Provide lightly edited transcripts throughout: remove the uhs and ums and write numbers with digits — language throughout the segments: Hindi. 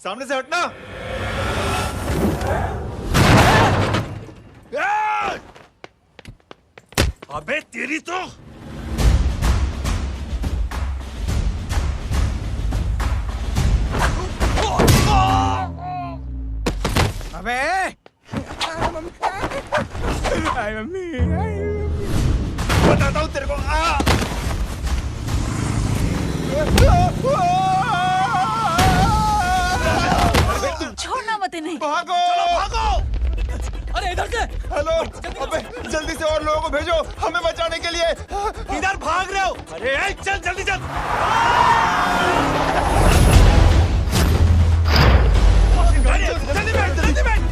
सामने से हटना। अबे तेरी तो अबे मम्मी बताता हूँ तेरे को। छोड़ना मत इन्हें। भागो भागो। अरे इधर से। हेलो, अबे जल्दी से और लोगों को भेजो हमें बचाने के लिए। किधर भाग रहे हो? अरे चल जल्दी चल। जल्दी बैठ, जल्दी बैठ।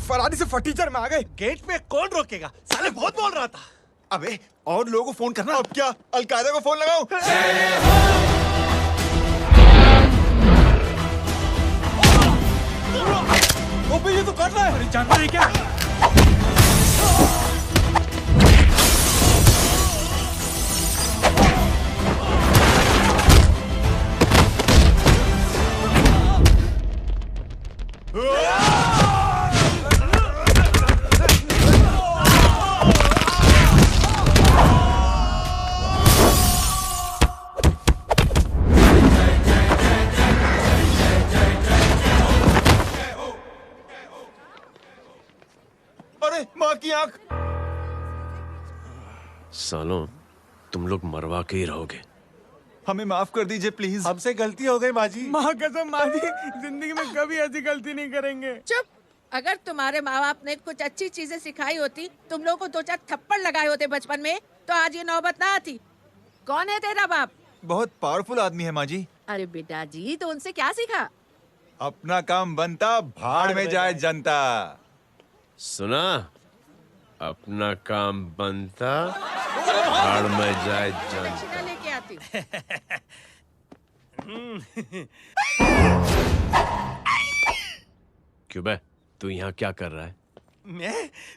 फरारी से फटीचर में आ गए। गेट पे कौन रोकेगा? साले बहुत बोल रहा था। अबे और लोगों को फोन करना। अब क्या अलकायदा को फोन लगाऊं? ओपी ये तो कर रहा है। अरे जानवर है क्या? अरे माँ की आंख। सालों तुम लोग मरवा के ही रहोगे। हमें माफ कर दीजिए प्लीज। हमसे गलती हो गई माँ जी। माँ कसम माँ जी, जिंदगी में कभी ऐसी गलती नहीं करेंगे। चुप। अगर तुम्हारे माँ बाप ने कुछ अच्छी चीजें सिखाई होती, तुम लोगों को 2-4 थप्पड़ लगाए होते बचपन में, तो आज ये नौबत ना आती। कौन है तेरा बाप? बहुत पावरफुल आदमी है माँ जी। अरे बेटा जी, तो उनसे क्या सीखा? अपना काम बनता भाड़ में जाए जनता। सुना? अपना काम बनता भाड़ में जाए जनता। दक्षिणा लेके आती हूँ। क्यों बे, तू यहाँ क्या कर रहा है?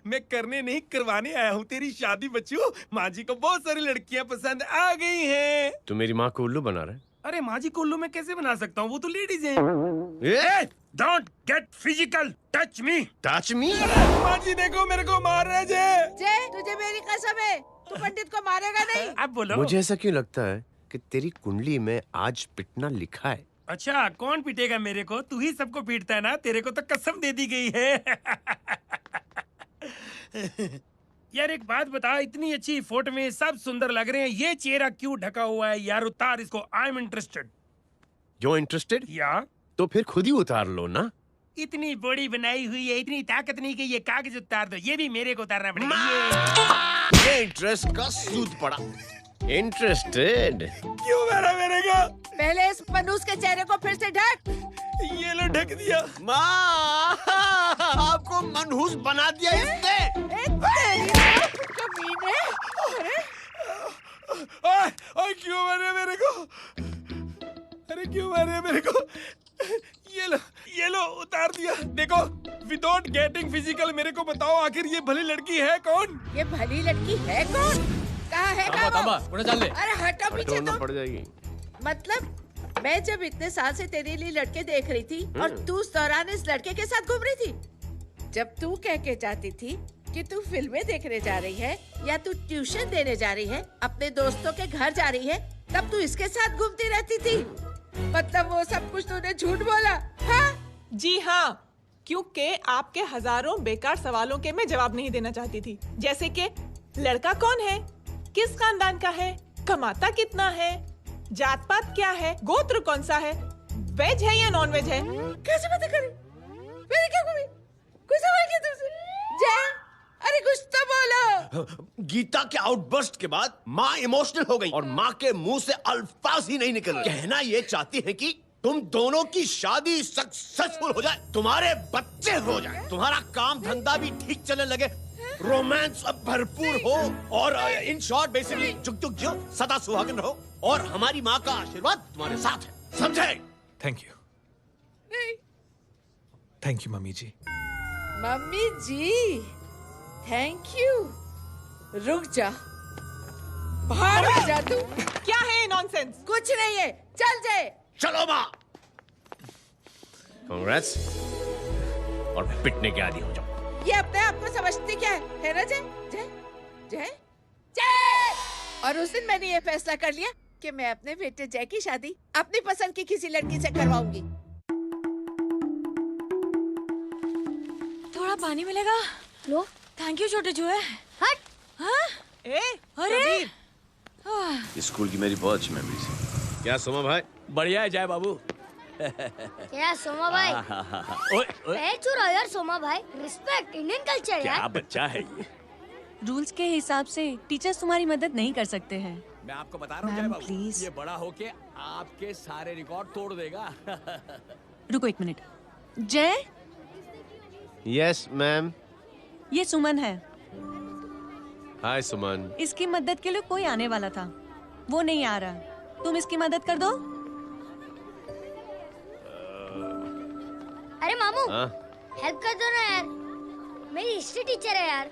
मैं करने नहीं करवाने आया हूँ तेरी शादी बच्चू। माँ जी को बहुत सारी लड़कियाँ पसंद आ गई हैं। तू मेरी माँ को उल्लू बना रहा है? अरे माँ जी को उल्लू मैं कैसे बना सकता हूँ? वो तो लेडीज हैं। Don't get physical, touch me. Touch me? माँ जी देखो मेरे को मार रहे जे। जय, तुझे मेरी कसम है, तू पंडित को मारेगा नहीं। अब बोलो। मुझे ऐसा क्यों लगता है कि तेरी कुंडली में आज पिटना लिखा है? अच्छा, कौन पीटेगा मेरे को? तू ही सबको पीटता है ना। तेरे को तो कसम दे दी गई है। यार एक बात बता, इतनी अच्छी फोटो में सब सुंदर लग रहे हैं, ये चेहरा क्यों ढका हुआ है? यार उतार इसको। I am interested. You interested? या तो फिर खुद ही उतार लो ना। इतनी बॉडी बनाई हुई है, इतनी ताकत नहीं कि ये कागज उतार दो। ये भी मेरे को उतारना पड़ेगा। ये इंटरेस्ट का सूद पड़ा। इंटरेस्टेड? क्यों मारा मेरे को? पहले इस मनूस के चेहरे को फिर से ढक। ये लो ढक दिया। माँ, आपको मनहूस बना दिया इसने। कमीने। अरे ओए क्यों मारे मेरे को? अरे क्यों मारे मेरे को? ये लो उतार दिया। देखो, विदाउट गेटिंग फिजिकल मेरे को बताओ आखिर ये भली लड़की है कौन? ये भली लड़की है कौन? कहाँ है वो? अरे हटो पीछे तो। पड़ जाएगी। मतलब मैं जब इतने साल से तेरे लिए लड़के देख रही थी और तू उस दौरान इस लड़के के साथ घूम रही थी। जब तू कह के जाती थी कि तू फिल्में देखने जा रही है या तू ट्यूशन देने जा रही है, अपने दोस्तों के घर जा रही है, तब तू इसके साथ घूमती रहती थी। मतलब वो सब कुछ तूने झूठ बोला, हाँ? जी हाँ, क्योंकि आपके हजारों बेकार सवालों के मैं जवाब नहीं देना चाहती थी। जैसे कि लड़का कौन है, किस खानदान का है, कमाता कितना है, जात पात क्या है, गोत्र कौन सा है, वेज है या नॉन वेज है। कैसे बातें करी? मैंने क्या करी? कोई सवाल किया तुमसे? जय, अरे कुछ तो बोलो। गीता के आउटबर्स्ट के बाद माँ इमोशनल हो गई और माँ के मुंह से अल्फाज ही नहीं निकल रहे। कहना ये चाहती है कि तुम दोनों की शादी सक्सेसफुल हो जाए, तुम्हारे बच्चे हो जाए, तुम्हारा काम धंधा भी ठीक चलने लगे, रोमांस अब भरपूर हो और इन शॉर्ट बेसिकली जुग जुग जियो, सदा सुहागन रहो और हमारी माँ का आशीर्वाद तुम्हारे साथ है, समझे? Thank you, thank you mummy जी। मम्मी जी, थैंक यू। रुक जा, बाहर जा तू। क्या है नॉनसेंस? कुछ नहीं है, चल जाए। चलो माँ, कांग्रेस और पिटने के आदी हो जाओ। ये अपने आप को समझती क्या है ना जय? जय जय जय। और उस दिन मैंने ये फैसला कर लिया कि मैं अपने बेटे जय की शादी अपनी पसंद की किसी लड़की से करवाऊंगी। थोड़ा पानी मिलेगा? लो। थैंक यू छोटे जुए। हट। हाँ? अरे स्कूल की मेरी बहुत अच्छी मेमोरीज है। क्या सोमा भाई? बढ़िया है जय बाबू। क्या सोमा भाई? पैर छुरा यार सोमा भाई, रिस्पेक्ट इंडियन कल्चर यार। क्या बच्चा है ये। रूल्स के हिसाब से टीचर्स तुम्हारी मदद नहीं कर सकते हैं। मैं आपको बता रहा हूँ जय बाबू, ये बड़ा होके आपके सारे रिकॉर्ड तोड़ देगा। रुको एक मिनट। जय, यस मैम। ये सुमन है। हाय सुमन। इसकी मदद के लिए कोई आने वाला था, वो नहीं आ रहा। तुम इसकी मदद कर दो। अरे मामू, हाँ? हेल्प कर दो ना यार, मेरी हिस्ट्री टीचर है यार।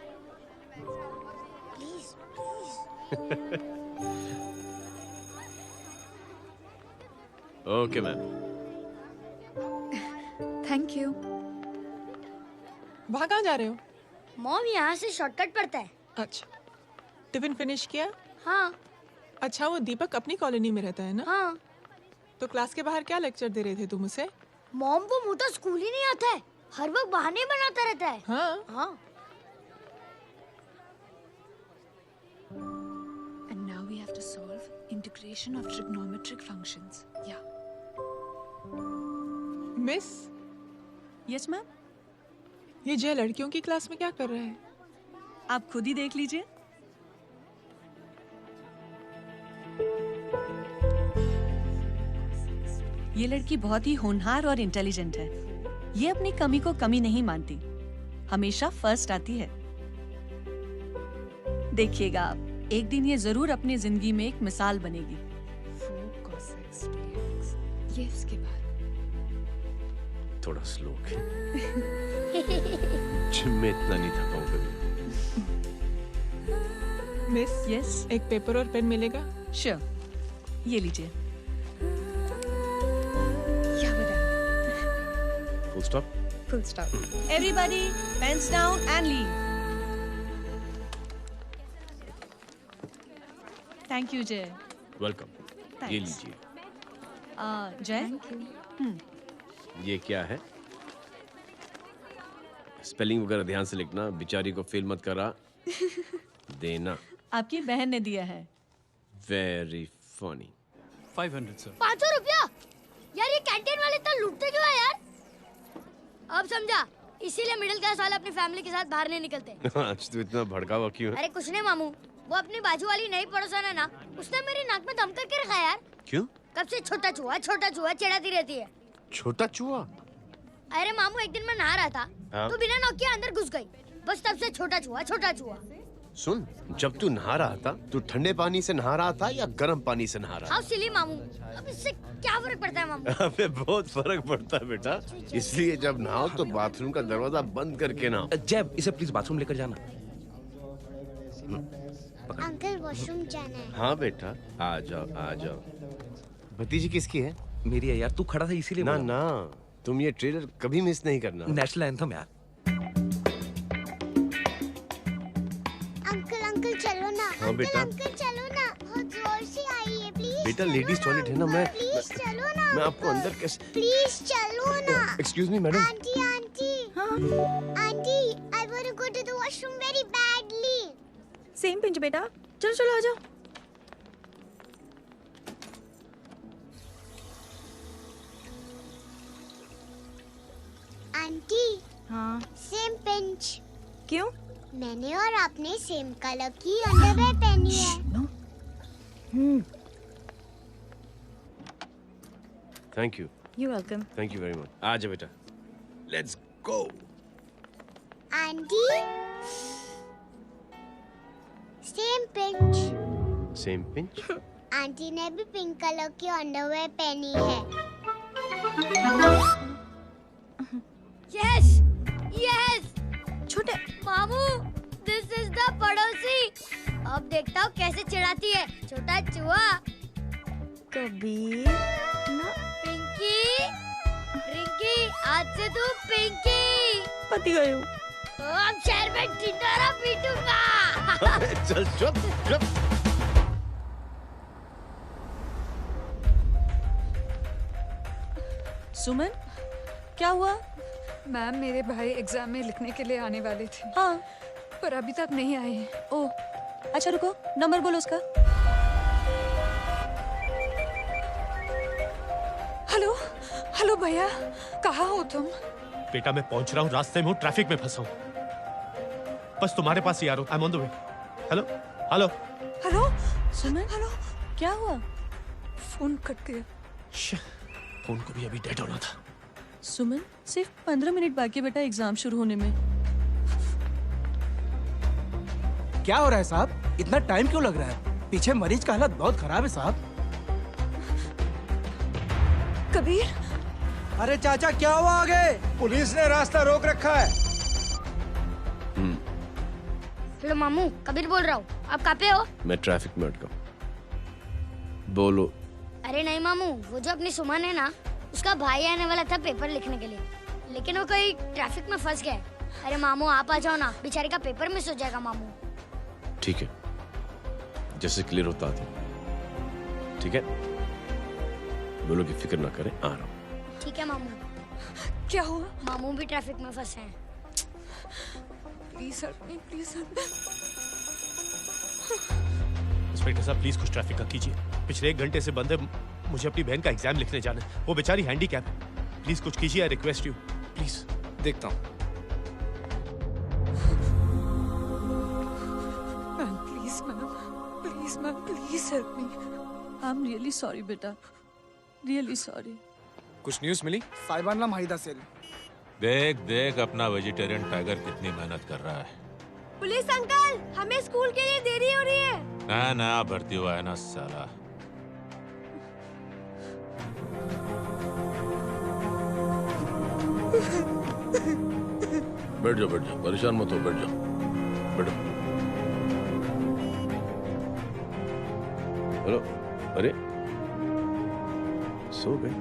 Please please. Okay ma'am. Thank you. वहाँ कहाँ जा रहे हो? मॉम यहाँ से शॉर्टकट पड़ता है। अच्छा, टिफिन फिनिश किया? हाँ। अच्छा, वो दीपक अपनी कॉलोनी में रहता है ना? हाँ। तो क्लास के बाहर क्या लेक्चर दे रहे थे तुम उसे? मॉम को मुंह तो स्कूल ही नहीं आता है, हर वक्त बहाने बनाता रहता है। हाँ। हाँ। And now we have to solve integration of trigonometric functions. Yeah. Miss, yes ma'am. ये जय लड़कियों की क्लास में क्या कर रहा है? आप खुद ही देख लीजिए। ये लड़की बहुत ही होनहार और इंटेलिजेंट है। ये अपनी कमी को कमी नहीं मानती, हमेशा फर्स्ट आती है। देखिएगा आप, एक दिन ये जरूर अपनी जिंदगी में एक मिसाल बनेगी। 4 cos x dx. ये उसके बाद। थोड़ा स्लो जिम में इतना नहीं थका हूँ कभी। मिस, यस, एक पेपर और पेन मिलेगा? श्योर, ये लीजिए। Full stop. Full stop. Everybody pens down and leave. Thank you Jai. Welcome. ये लीजिए। जय, ये क्या है? स्पेलिंग वगैरह ध्यान से लिखना, बेचारी को फेल मत करा देना। आपकी बहन ने दिया है। Very funny. 500 सर। 500 रुपया? यार ये कैंटीन वाले इतना लूटते क्यों है यार? अब समझा, इसीलिए मिडिल क्लास वाले अपनी फैमिली के साथ बाहर नहीं निकलते। आज तो इतना भड़का हुआ क्यों है? अरे कुछ नहीं मामू, वो अपनी बाजू वाली नई पड़ोसन है ना, उसने मेरी नाक में दम करके रखा है यार। क्यों? कब से छोटा चूहा चिढ़ाती रहती है। छोटा चूहा? अरे मामू, एक दिन मैं नहा रहा था, हाँ? तो बिना नॉक के अंदर घुस गई, बस तब से छोटा चूहा। सुन, जब तू नहा रहा था, तू ठंडे पानी से नहा रहा था या गर्म पानी से नहा रहा हाउ सिली मामू, अब इससे क्या फर्क पड़ता है मामू? था? अबे बहुत फर्क पड़ता है बेटा, इसलिए जब नहाओ तो बाथरूम का दरवाजा बंद करके नहाओ। जय, इसे प्लीज बाथरूम लेकर जाना। अंकल वॉशरूम जाना है। हाँ बेटा, आ जाओ। भतीजी किसकी है? मेरी है यार, तू खड़ा था इसीलिए ना बोला। ना, तुम ये ट्रेलर कभी मिस नहीं करना। नेशनल एंथम यार। बेटा। अंकल चलो ना, बहुत जोर से आई है, प्लीज। बेटा लेडीज टॉयलेट है ना, प्लीज चलो ना। मैं आपको अंदर कैसे? प्लीज चलो ना। Excuse me madam. Aunty aunty, I want to go to the washroom very badly. Same pinch बेटा, चलो चलो आ जाओ। आंटी, हाँ सेम पिंच। क्यों? मैंने और आपने सेम कलर की अंडरवेयर पहनी है। Thank you. You welcome. Thank you very much. आ जा बेटा, let's go. Aunty, same pinch. Same pinch. Aunty ने भी पिंक कलर की अंडरवेयर पहनी है। Yes yes. छोटे मामू, दिस इज द पड़ोसी। अब देखता हूँ कैसे चिढ़ाती है छोटा चूहा। कबीर ना। पिंकी, रिंकी, आज से तू पिंकी। पति गई हूँ। अब शहर में ढिंढोरा पीटूंगा। चल चुप चुप। सुमन, क्या हुआ? मैम, मेरे भाई एग्जाम में लिखने के लिए आने वाले थे। हाँ, पर अभी तक नहीं आए हैं। ओ, अच्छा रुको, नंबर बोलो उसका। हेलो हेलो भैया, कहाँ हो तुम? बेटा मैं पहुंच रहा हूँ, रास्ते में हूँ, ट्रैफिक में फंसा हूँ। बस तुम्हारे पास ही आ रहा हूँ। I am on the way. Hello hello hello Suman, hello. क्या हुआ? फोन कट गया। फोन को भी अभी डेड होना था। सुमन, सिर्फ 15 मिनट बाकी है बेटा एग्जाम शुरू होने में। क्या हो रहा है साहब? इतना टाइम क्यों लग रहा है? पीछे मरीज का हालत बहुत खराब है साहब। कबीर, अरे चाचा क्या हुआ आगे? पुलिस ने रास्ता रोक रखा है। हेलो मामू, कबीर बोल रहा हूँ। आप कहाँ पे हो? मैं ट्रैफिक में अटका हूँ। बोलो। अरे नहीं मामू, वो जो अपनी सुमन है ना, उसका भाई आने वाला था पेपर लिखने के लिए, लेकिन वो कहीं ट्रैफिक में फंस गया। अरे मामू आप आ जाओ ना, बेचारे का पेपर मिस हो जाएगा मामू। ठीक है, जैसे क्लियर होता था। ठीक है, बोलो कि फिक्र ना करें, आ रहा हूँ। ठीक है मामू। क्या हुआ? मामू भी ट्रैफिक में फंसे हैं। Please help me, please help me. Inspector साहब प्लीज कुछ ट्रैफिक का कीजिए। पिछले 1 घंटे से बंद है, मुझे अपनी बहन का एग्जाम लिखने जाना है। वो बेचारी हैंडीकैप है। प्लीज कुछ कीजिए, आई रिक्वेस्ट यू प्लीज। देखता हूँ। Ma'am please ma'am, please help me. I am really sorry बेटा, रियली सॉरी। कुछ न्यूज़ मिली? साहिबान माहिदा सेल। देख देख अपना वेजिटेरियन टाइगर कितनी मेहनत कर रहा है। पुलिस अंकल, हमें स्कूल के लिए देरी हो रही है। नया भर्ती हुआ है ना साला। बैठ जाओ, परेशान मत हो, बैठ जाओ, बैठो। हेलो, अरे सो गए?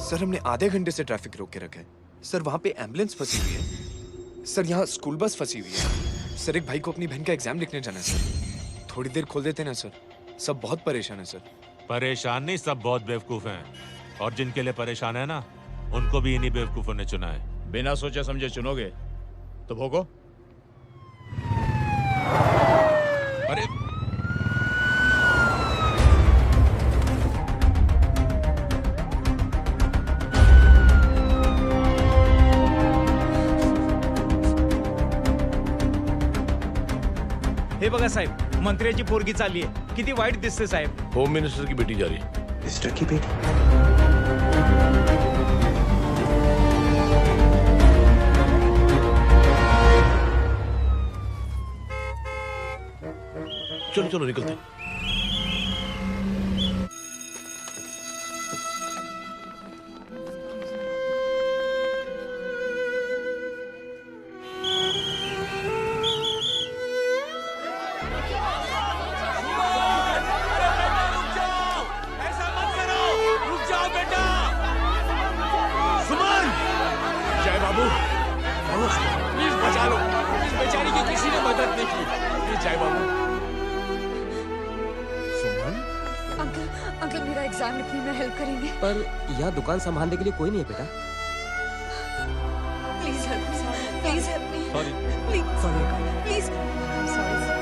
सर हमने आधे घंटे से ट्रैफिक रोक के रखा है। सर वहाँ पे एम्बुलेंस फंसी हुई है। सर यहाँ स्कूल बस फंसी हुई है। सर एक भाई को अपनी बहन का एग्जाम लिखने जाना है सर। थोड़ी देर खोल देते ना सर। सब बहुत परेशान है सर। परेशान नहीं, सब बहुत बेवकूफ हैं। और जिनके लिए परेशान है ना, उनको भी इन्हीं बेवकूफों ने चुना है। बिना सोचे समझे चुनोगे तो भोगो। अरे हे बघा साहेब, मंत्र्याची पोरगी चालली आहे। किती वाईट दिसते साहेब। होम मिनिस्टर की बेटी जा रही है। मिस्टर की बेटी? चलो चलो निकलते हैं। रखने की। ये चाय बाबू। सुमन, अंकल मेरा एग्जाम लिखने में हेल्प करेंगे? पर यहाँ दुकान संभालने के लिए कोई नहीं है बेटा। Please help me, please help me. Sorry. Please sorry please. I'm sorry, sir.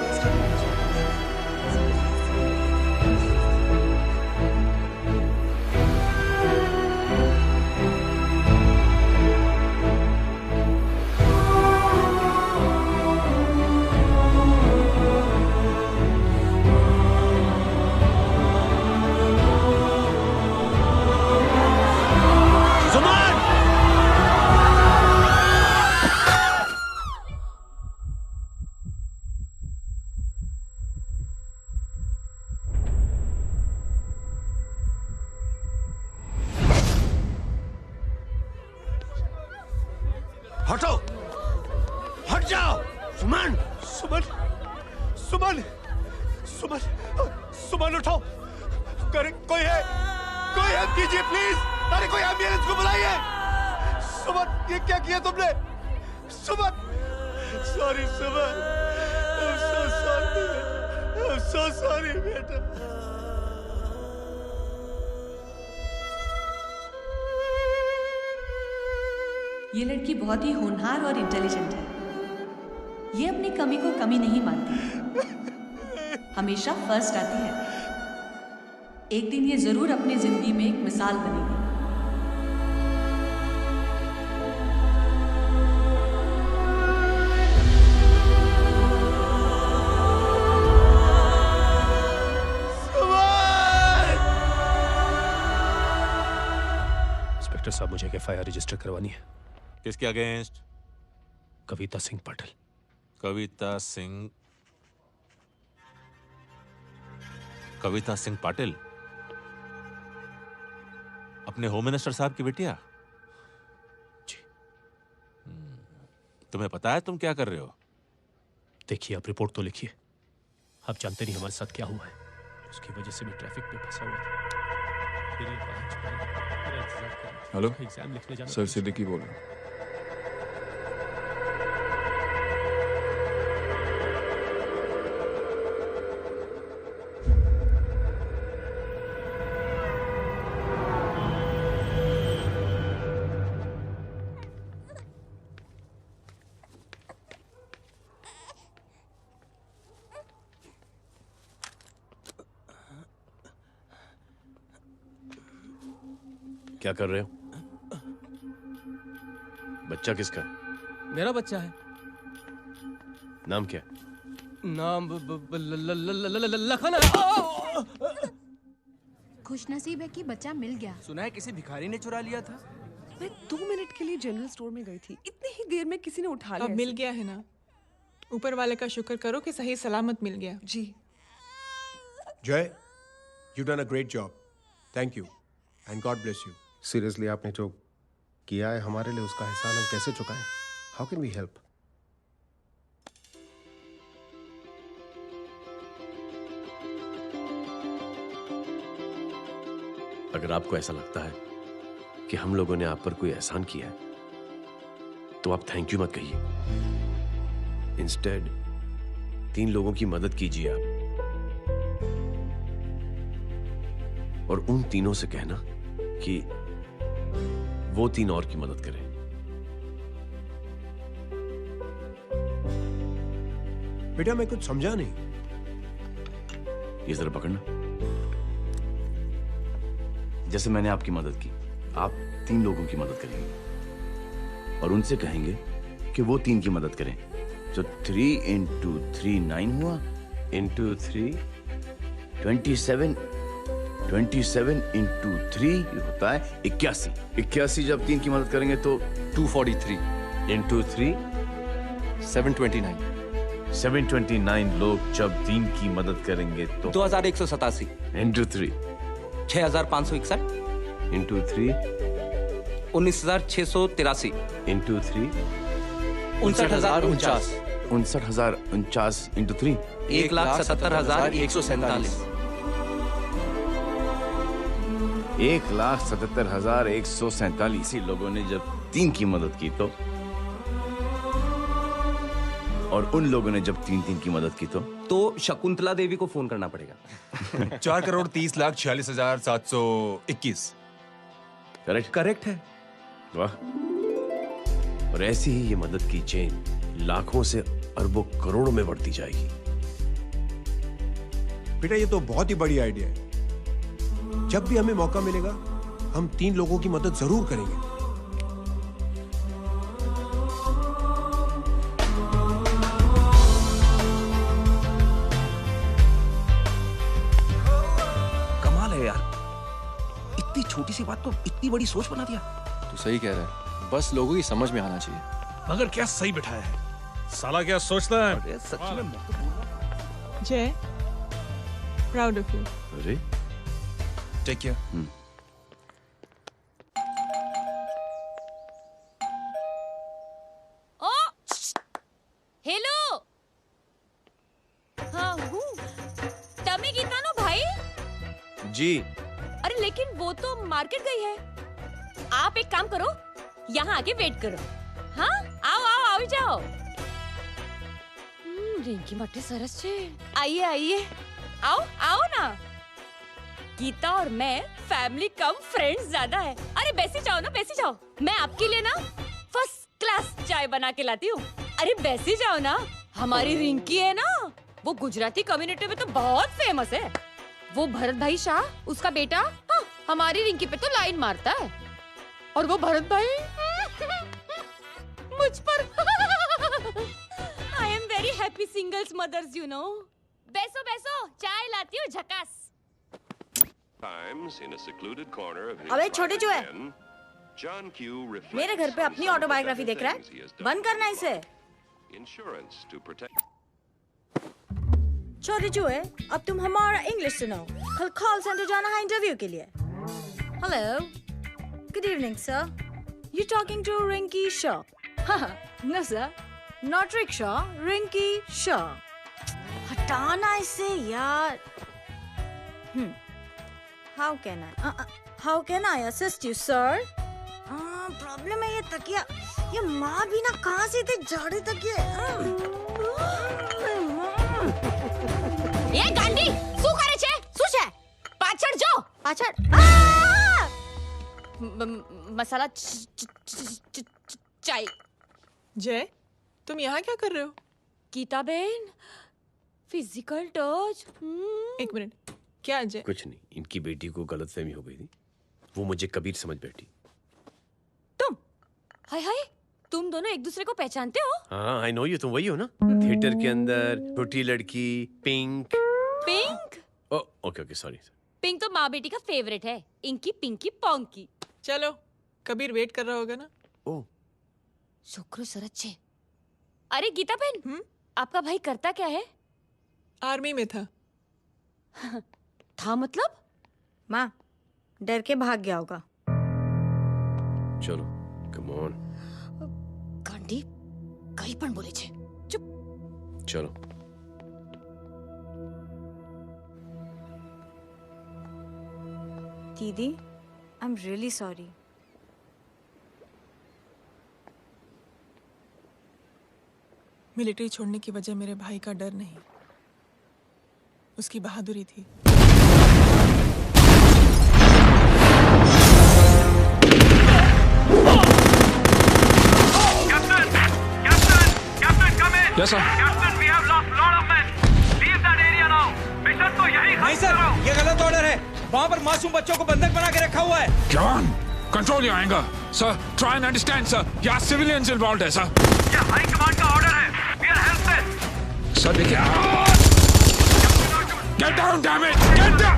हटो, हट जाओ। सुमन, सुमन, सुमन, सुमन, सुमन उठो। करे कोई है, कोई हेल्प कीजिए प्लीज। अरे कोई एम्बुलेंस को बुलाइए। सुमन, ये क्या किया तुमने? Suman, sorry Suman, I'm so sorry, I'm so sorry बेटा। ये लड़की बहुत ही होनहार और इंटेलिजेंट है। ये अपनी कमी को कमी नहीं मानती, हमेशा फर्स्ट आती है। एक दिन ये जरूर अपनी जिंदगी में एक मिसाल बनेगी। इंस्पेक्टर साहब, मुझे एफआईआर रजिस्टर करवानी है। किसके अगेंस्ट? कविता सिंह पाटिल। कविता सिंह पाटिल, अपने होम मिनिस्टर साहब की बेटिया? जी। तुम्हें पता है तुम क्या कर रहे हो? देखिए, आप रिपोर्ट तो लिखिए। आप जानते नहीं हमारे साथ क्या हुआ है। उसकी वजह से मैं ट्रैफिक में फंसा हुआ था। फिर ये 5 मिनट मेरा इंतजार करना। हेलो, एग्जाम लिखने जाना। सर सिद्दीकी बोल रहा हूँ। क्या कर रहे हो? बच्चा किसका? मेरा बच्चा है। नाम क्या? नाम लखन है। खुशनसीब है कि बच्चा मिल गया। सुना है किसी भिखारी ने चुरा लिया था। मैं 2 मिनट के लिए जनरल स्टोर में गई थी, इतनी ही देर में किसी ने उठा लिया। अब मिल गया है ना, ऊपर वाले का शुक्र करो कि सही सलामत मिल गया। जी। जय, you done a great job. Thank you and God bless you. Seriously, आपने जो किया है हमारे लिए, उसका एहसान हम कैसे चुकाएं? How can we help? अगर आपको ऐसा लगता है कि हम लोगों ने आप पर कोई एहसान किया है, तो आप थैंक यू मत कहिए। इंस्टेड 3 लोगों की मदद कीजिए आप, और उन तीनों से कहना कि वो 3 और की मदद करें। बेटा, मैं कुछ समझा नहीं। ये जरा पकड़ना। जैसे मैंने आपकी मदद की, आप 3 लोगों की मदद करेंगे और उनसे कहेंगे कि वो 3 की मदद करें। तो 3 into 3 9 हुआ, into 3 27, 27 into 3 होता है 81। 81 जब 3 की मदद करेंगे तो 243 into 3 729। 729 लोग जब 3 की मदद करेंगे तो 2187 into 3 6561 into 3 19683 into 3 59049 59049 into 3 1,77,147 1,77,147 लोगों ने जब 3 की मदद की तो, और उन लोगों ने जब 3-3 की मदद की तो शकुंतला देवी को फोन करना पड़ेगा। 4,30,46,721। करेक्ट है। वाह। और ऐसी ही ये मदद की चेन लाखों से अरबों करोड़ों में बढ़ती जाएगी। बेटा ये तो बहुत ही बड़ी आइडिया है। जब भी हमें मौका मिलेगा हम 3 लोगों की मदद जरूर करेंगे। कमाल है यार, इतनी छोटी सी बात को इतनी बड़ी सोच बना दिया। तू सही कह रहा है, बस लोगों की समझ में आना चाहिए। मगर क्या सही बिठाया है, साला क्या सोचता है। सच में जय, प्राउड ऑफ यू। अरे टेक केयर। ओ हेलो, हाँ हूँ तमी गीता नो भाई जी। अरे लेकिन वो तो मार्केट गई है। आप एक काम करो, यहाँ आके वेट करो। हाँ आओ जाओ। रिंकी मट्टी सरस छे। आइए आओ ना। गीता और मैं फैमिली कम फ्रेंड्स ज्यादा है। अरे बैसी जाओ ना, बैसी जाओ। मैं आपके लिए ना फर्स्ट क्लास चाय बना के लाती हूँ। अरे बैसी जाओ ना। हमारी रिंकी है ना, वो गुजराती कम्युनिटी में तो बहुत फेमस है। वो भरत भाई शाह, उसका बेटा, हाँ, हमारी रिंकी पे तो लाइन मारता है। और वो भरत भाई मुझ पर। I am very happy singles mothers, you know. बैसो चाय लाती हूँ झकास। अबे छोटे चूहे, मेरे घर पे अपनी ऑटोबायोग्राफी देख रहा है? बंद करना इसे। छोटे चूहे, अब तुम हमारा इंग्लिश सुनो। कल कॉल सेंटर जाना है इंटरव्यू के लिए। Hello, good evening sir. You talking to Rinki Shaw? No sir, not rickshaw, Rinki Shaw. हटाना इसे यार। How can I assist you, sir? Problem है ये तकिया, ये माँ भी ना कहाँ से इतने जाड़े तकिए। ये गांडी, શું કરે છે? શું છે? પાછળ જો, પાછળ। मसाला चाय। जय, तुम यहाँ क्या कर रहे हो? गीता बहन, फिजिकल टच। एक मिनट, क्या अजय? कुछ नहीं, इनकी बेटी को गलतफहमी हो गई थी, वो मुझे कबीर समझ बैठी। हाय, तुम दोनों एक दूसरे को पहचानते हो? हाँ, आई नो यू, तुम वही हो ना थिएटर के अंदर छोटी लड़की पिंक। Okay sorry. पिंक तो माँ बेटी का फेवरेट है, इंकी पिंकी पोंकी। चलो, कबीर वेट कर रहा होगा ना। शुक्र सरच्चे। अरे गीता बहन, आपका भाई करता क्या है? आर्मी में था। था मतलब? माँ, डर के भाग गया होगा। चलो, कम ऑन। गांडी, कहीं पण बोले छे। चुप। चलो। दीदी, I am really sorry. Military छोड़ने की वजह मेरे भाई का डर नहीं, उसकी बहादुरी थी। Yes, sir. Captain, we have lost lot of men. Leave that area now. Mission तो यही नहीं सर, ये गलत ऑर्डर है। वहाँ पर मासूम बच्चों को बंधक बना के रखा हुआ है। जवान, control your anger. Sir, try and understand, sir. यहाँ civilians involved है, sir. ये हाई कमांड का ऑर्डर है. We are helpless. Sir, देखिए. Get down, damn it! Get down!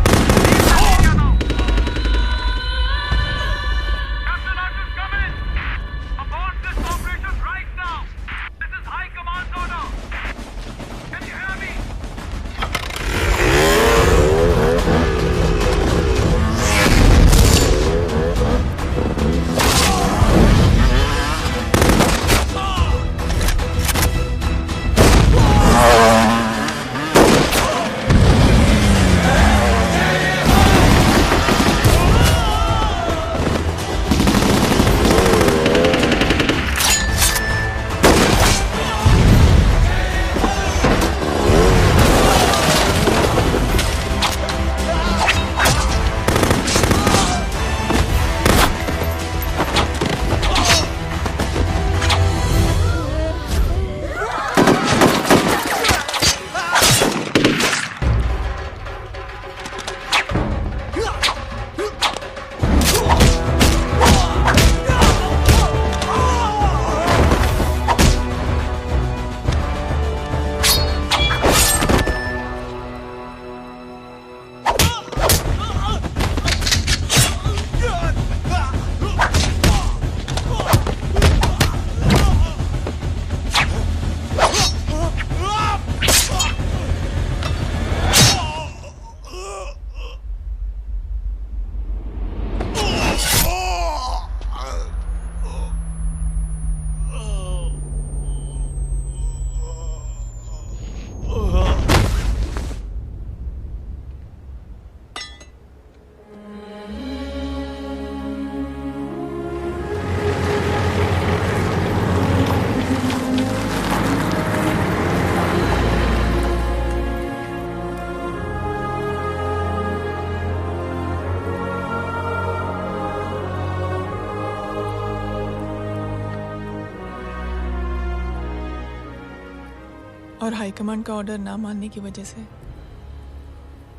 और हाईकमांड का ऑर्डर ना मानने की वजह से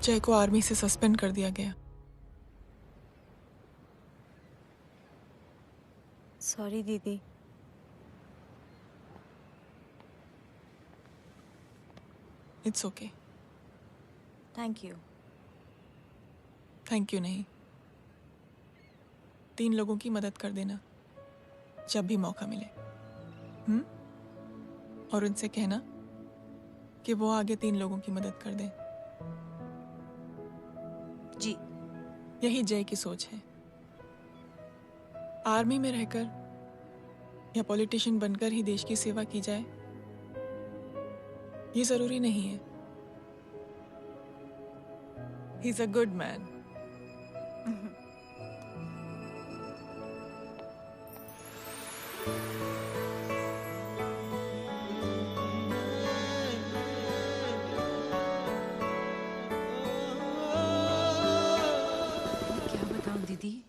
जय को आर्मी से सस्पेंड कर दिया गया। सॉरी दीदी। It's okay. Thank you. Thank you नहीं, 3 लोगों की मदद कर देना जब भी मौका मिले। और उनसे कहना कि वो आगे 3 लोगों की मदद कर दें। जी। यही जय की सोच है। आर्मी में रहकर या पॉलिटिशियन बनकर ही देश की सेवा की जाए, ये जरूरी नहीं है। He is a good man. दीदी,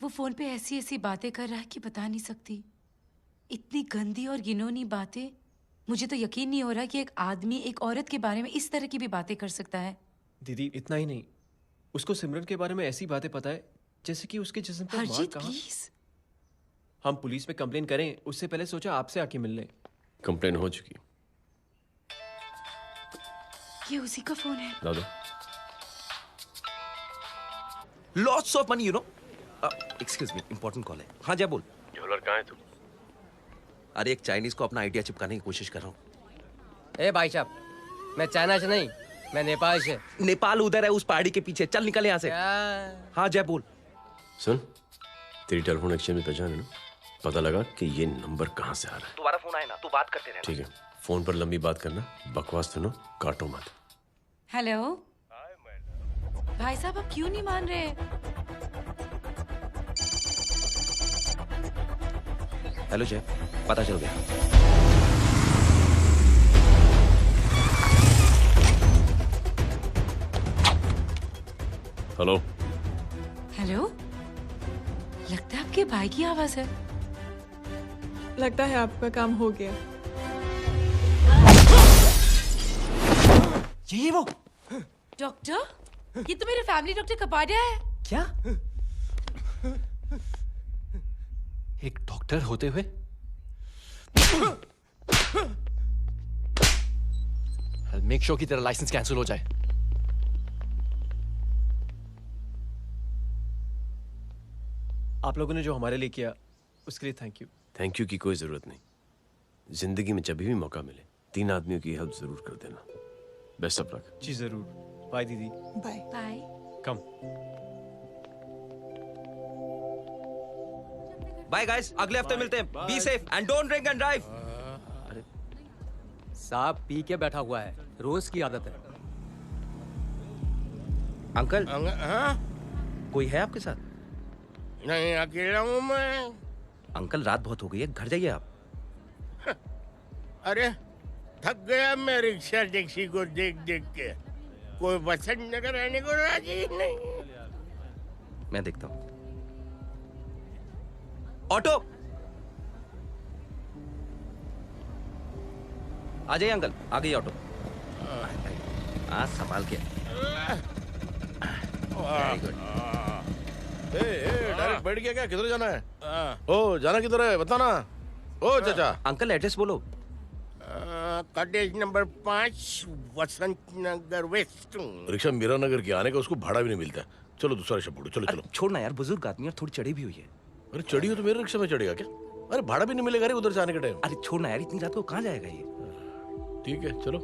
वो फोन पे ऐसी ऐसी बातें कर रहा है कि बता नहीं सकती। इतनी गंदी और घिनौनी बातें। मुझे तो यकीन नहीं हो रहा कि एक आदमी एक औरत के बारे में इस तरह की भी बातें कर सकता है। दीदी इतना ही नहीं, उसको सिमरन के बारे में ऐसी बातें पता है जैसे कि उसके जिस्म पे मार हरजीत कहाँ। प्लीज। हम पुलिस में कंप्लेन करें उससे पहले सोचा आपसे आके मिल लें। कंप्लेन हो चुकी। ये उसी का फोन है। दादा Lots of money, you know. Excuse me, important call है। हाँ जय बोल। ज्वेलर कहाँ है तू? अरे एक चाइनीज को अपना आइडिया चिपकाने की कोशिश कर रहा हूँ। ए भाई साहब, मैं चाइना से नहीं, मैं नेपाल से। नेपाल उधर है उस पहाड़ी के पीछे। चल निकल यहाँ से। हाँ जय बोल। सुन, तेरी टेलीफोन एक्सचेंज में पहचान है ना? पता लगा कि ये नंबर कहाँ से आ रहा है। दोबारा फोन आए ना तू बात करते रहना। ठीक है, फोन पर लंबी बात करना, बकवास सुनो, काटो मत। हेलो भाई साहब, आप क्यों नहीं मान रहे? हेलो जय, पता चल गया। हेलो हेलो, लगता है आपके भाई की आवाज है। लगता है आपका काम हो गया। ये वो डॉक्टर, ये तो मेरे फैमिली डॉक्टर कपाडिया है। क्या? एक डॉक्टर होते हुए? मेक श्योर कि तेरा लाइसेंस कैंसिल हो जाए। आप लोगों ने जो हमारे लिए किया उसके लिए थैंक यू। थैंक यू की कोई जरूरत नहीं। जिंदगी में जब भी मौका मिले 3 आदमियों की हेल्प जरूर कर देना। Best of luck. जी जरूर। बाय दीदी। Bye bye. कम। बाय गाइस, अगले हफ्ते मिलते हैं। Be safe and don't drink and drive. अरे साहब पी के बैठा हुआ है, रोज की आदत है। अंकल हाँ? कोई है आपके साथ? नहीं, अकेला हूँ मैं। अंकल रात बहुत हो गई है, घर जाइए आप। अरे थक गया मैं रिक्शा टैक्सी को देख देख के। कोई वसंत नगर आने को राजी नहीं। मैं देखता हूँ। ऑटो आ जाइए अंकल, आ गई ऑटो। संभाल के। डायरेक्ट बैठ गया क्या? किधर जाना है? ओ जाना किधर है बता ना। ओ चाचा। अंकल एड्रेस बोलो। कॉटेज नंबर 5 वसंत नगर वेस्ट। रिक्शा मीरा नगर की आने का उसको भाड़ा भी नहीं मिलता। चलो दूसरा रिक्शा पकड़ो। चलो चलो। छोड़ना यार, बुजुर्ग आदमी और थोड़ी चढ़ी भी हुई है। अरे चढ़ी हो तो मेरे रिक्शा में चढ़ेगा क्या? अरे भाड़ा भी नहीं मिलेगा रे उधर से आने के टाइम। अरे छोड़ना यार, इतनी रात को कहाँ जाएगा ये? ठीक है चलो।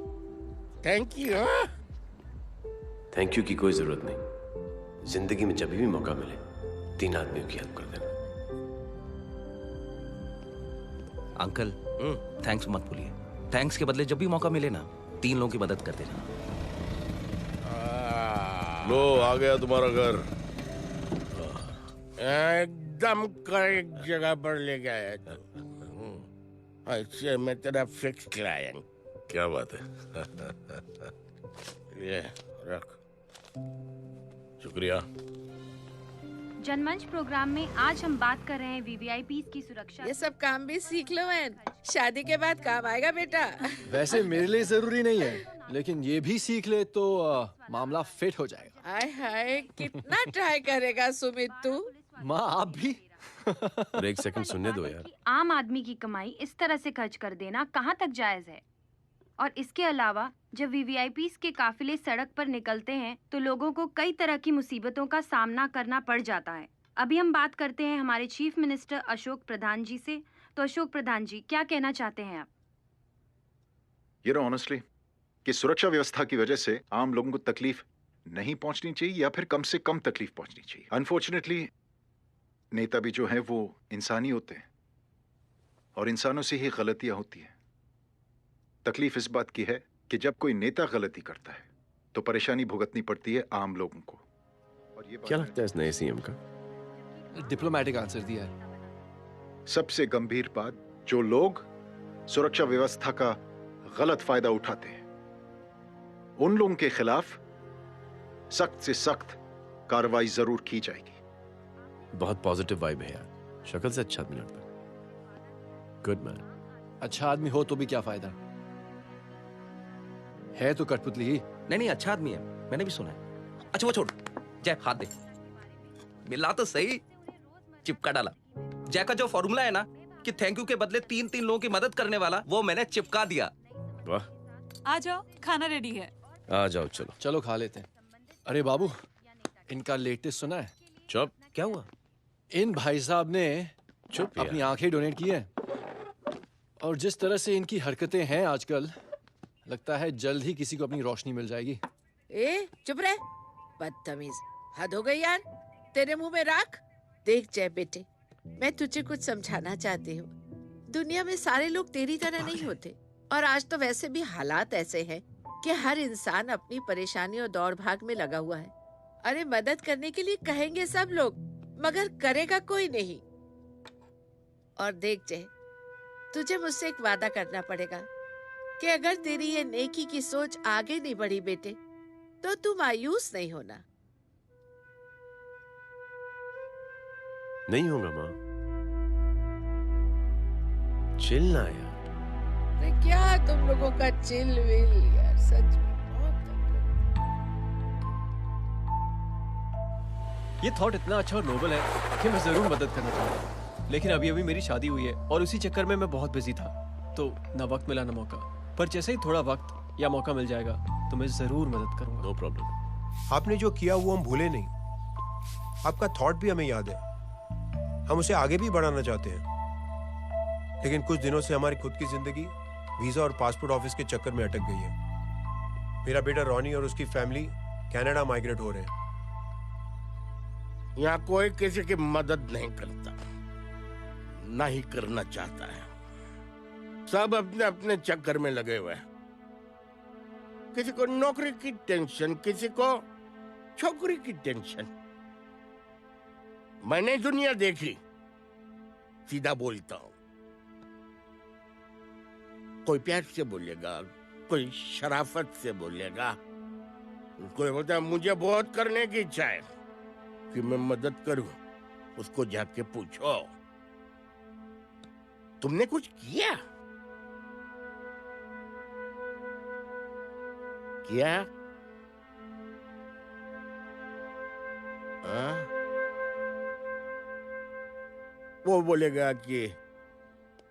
Thank you. थैंक यू की कोई जरूरत नहीं। जिंदगी में जब भी मौका मिले 3 आदमियों की हेल्प कर देना। अंकल थैंक्स मत भूलिए। थैंक्स के बदले जब भी मौका मिले ना 3 लोगों की मदद कर देना। लो आ गया तुम्हारा घर। एकदम करेक्ट जगह पर ले गया। अच्छा मैं तेरा फिक्स क्लाइंट। क्या बात है। ये रख। शुक्रिया। जनमंच प्रोग्राम में आज हम बात कर रहे हैं वीवीआईपीज़ की सुरक्षा। ये सब काम भी सीख लो बहन, शादी के बाद काम आएगा बेटा। वैसे मेरे लिए जरूरी नहीं है, लेकिन ये भी सीख ले तो मामला फिट हो जाएगा। हाय हाय, कितना ट्राई करेगा सुमित तू। माँ आप भी। एक सेकंड सुनने दो यार। आम आदमी की कमाई इस तरह से खर्च कर देना कहाँ तक जायज है? और इसके अलावा जब वीवीआईपीज़ के काफिले सड़क पर निकलते हैं तो लोगों को कई तरह की मुसीबतों का सामना करना पड़ जाता है। अभी हम बात करते हैं हमारे चीफ मिनिस्टर अशोक प्रधान जी से। तो अशोक प्रधान जी, क्या कहना चाहते हैं आप? ऑनेस्टली कि सुरक्षा व्यवस्था की वजह से आम लोगों को तकलीफ नहीं पहुंचनी चाहिए या फिर कम से कम तकलीफ पहुंचनी चाहिए। अनफॉर्चुनेटली नेता भी जो है वो इंसानी होते हैं और इंसानों से ही गलतियां होती हैं। तकलीफ इस बात की है कि जब कोई नेता गलती करता है तो परेशानी भुगतनी पड़ती है आम लोगों को। और ये क्या लगता है इस नए सीएम का? डिप्लोमेटिक आंसर दिया है। सबसे गंभीर बात, जो लोग सुरक्षा व्यवस्था का गलत फायदा उठाते हैं उन लोगों के खिलाफ सख्त से सख्त कार्रवाई जरूर की जाएगी। बहुत पॉजिटिव वाइब है यार, शक्ल से अच्छा आदमी लगता है। Good man. अच्छा आदमी हो तो भी क्या फायदा है तो कठपुतली ही। नहीं अच्छा आदमी है, मैंने भी सुना है। अच्छा वो छोड़, जय हाथ दे। मिला तो सही, चिपका डाला। जय का जो फॉर्मूला है ना कि थैंक यू के बदले 3 लोगों की मदद करने वाला, वो मैंने चिपका दिया। वाह। आ जाओ, खाना रेडी है। आ जाओ, चलो चलो खा लेते हैं। अरे बाबू, इनका लेटेस्ट सुना है? चुप। क्या हुआ? इन भाई साहब ने चुप अपनी आंखें डोनेट की हैं और जिस तरह से इनकी हरकतें हैं आजकल, लगता है जल्द ही किसी को अपनी रोशनी मिल जाएगी। ए चुप रहे, बदतमीज, हद हो गई यार। तेरे मुंह में राख। देख जय बेटे, मैं तुझे कुछ समझाना चाहती हूँ। दुनिया में सारे लोग तेरी तरह नहीं होते और आज तो वैसे भी हालात ऐसे हैं कि हर इंसान अपनी परेशानी और दौड़ भाग में लगा हुआ है। अरे मदद करने के लिए कहेंगे सब लोग, मगर करेगा कोई नहीं। और देख जय, तुझे मुझसे एक वादा करना पड़ेगा कि अगर तेरी ये नेकी की सोच आगे नहीं बढ़ी बेटे, तो तू मायूस नहीं होना। नहीं होगा माँ। चिल ना यार। अरे क्या तुम लोगों का चिल विल यार, सच में ये थॉट इतना अच्छा और नोबल है कि मैं जरूर मदद करना चाहूंगा, लेकिन अभी अभी मेरी शादी हुई है और उसी चक्कर में मैं बहुत बिजी था, तो ना वक्त मिला ना मौका। पर जैसे ही थोड़ा वक्त या मौका मिल जाएगा तो मैं जरूर मदद करूंगा। No problem. आपने जो किया वो हम भूले नहीं। आपका थॉट भी हमें याद है, हम उसे आगे भी बढ़ाना चाहते हैं। लेकिन कुछ दिनों से हमारी खुद की जिंदगी वीजा और पासपोर्ट ऑफिस के चक्कर में अटक गई है। मेरा बेटा रॉनी और उसकी फैमिली कनाडा माइग्रेट हो रहे हैं। यहाँ कोई किसी की मदद नहीं करता, ना ही करना चाहता है। सब अपने अपने चक्कर में लगे हुए हैं। किसी को नौकरी की टेंशन, किसी को छोकरी की टेंशन। मैंने दुनिया देखी, सीधा बोलता हूं। कोई प्यार से बोलेगा, कोई शराफत से बोलेगा, कोई बोलता है मुझे बहुत करने की इच्छा है कि मैं मदद करूं। उसको जाके पूछो, तुमने कुछ किया? क्या? वो बोलेगा कि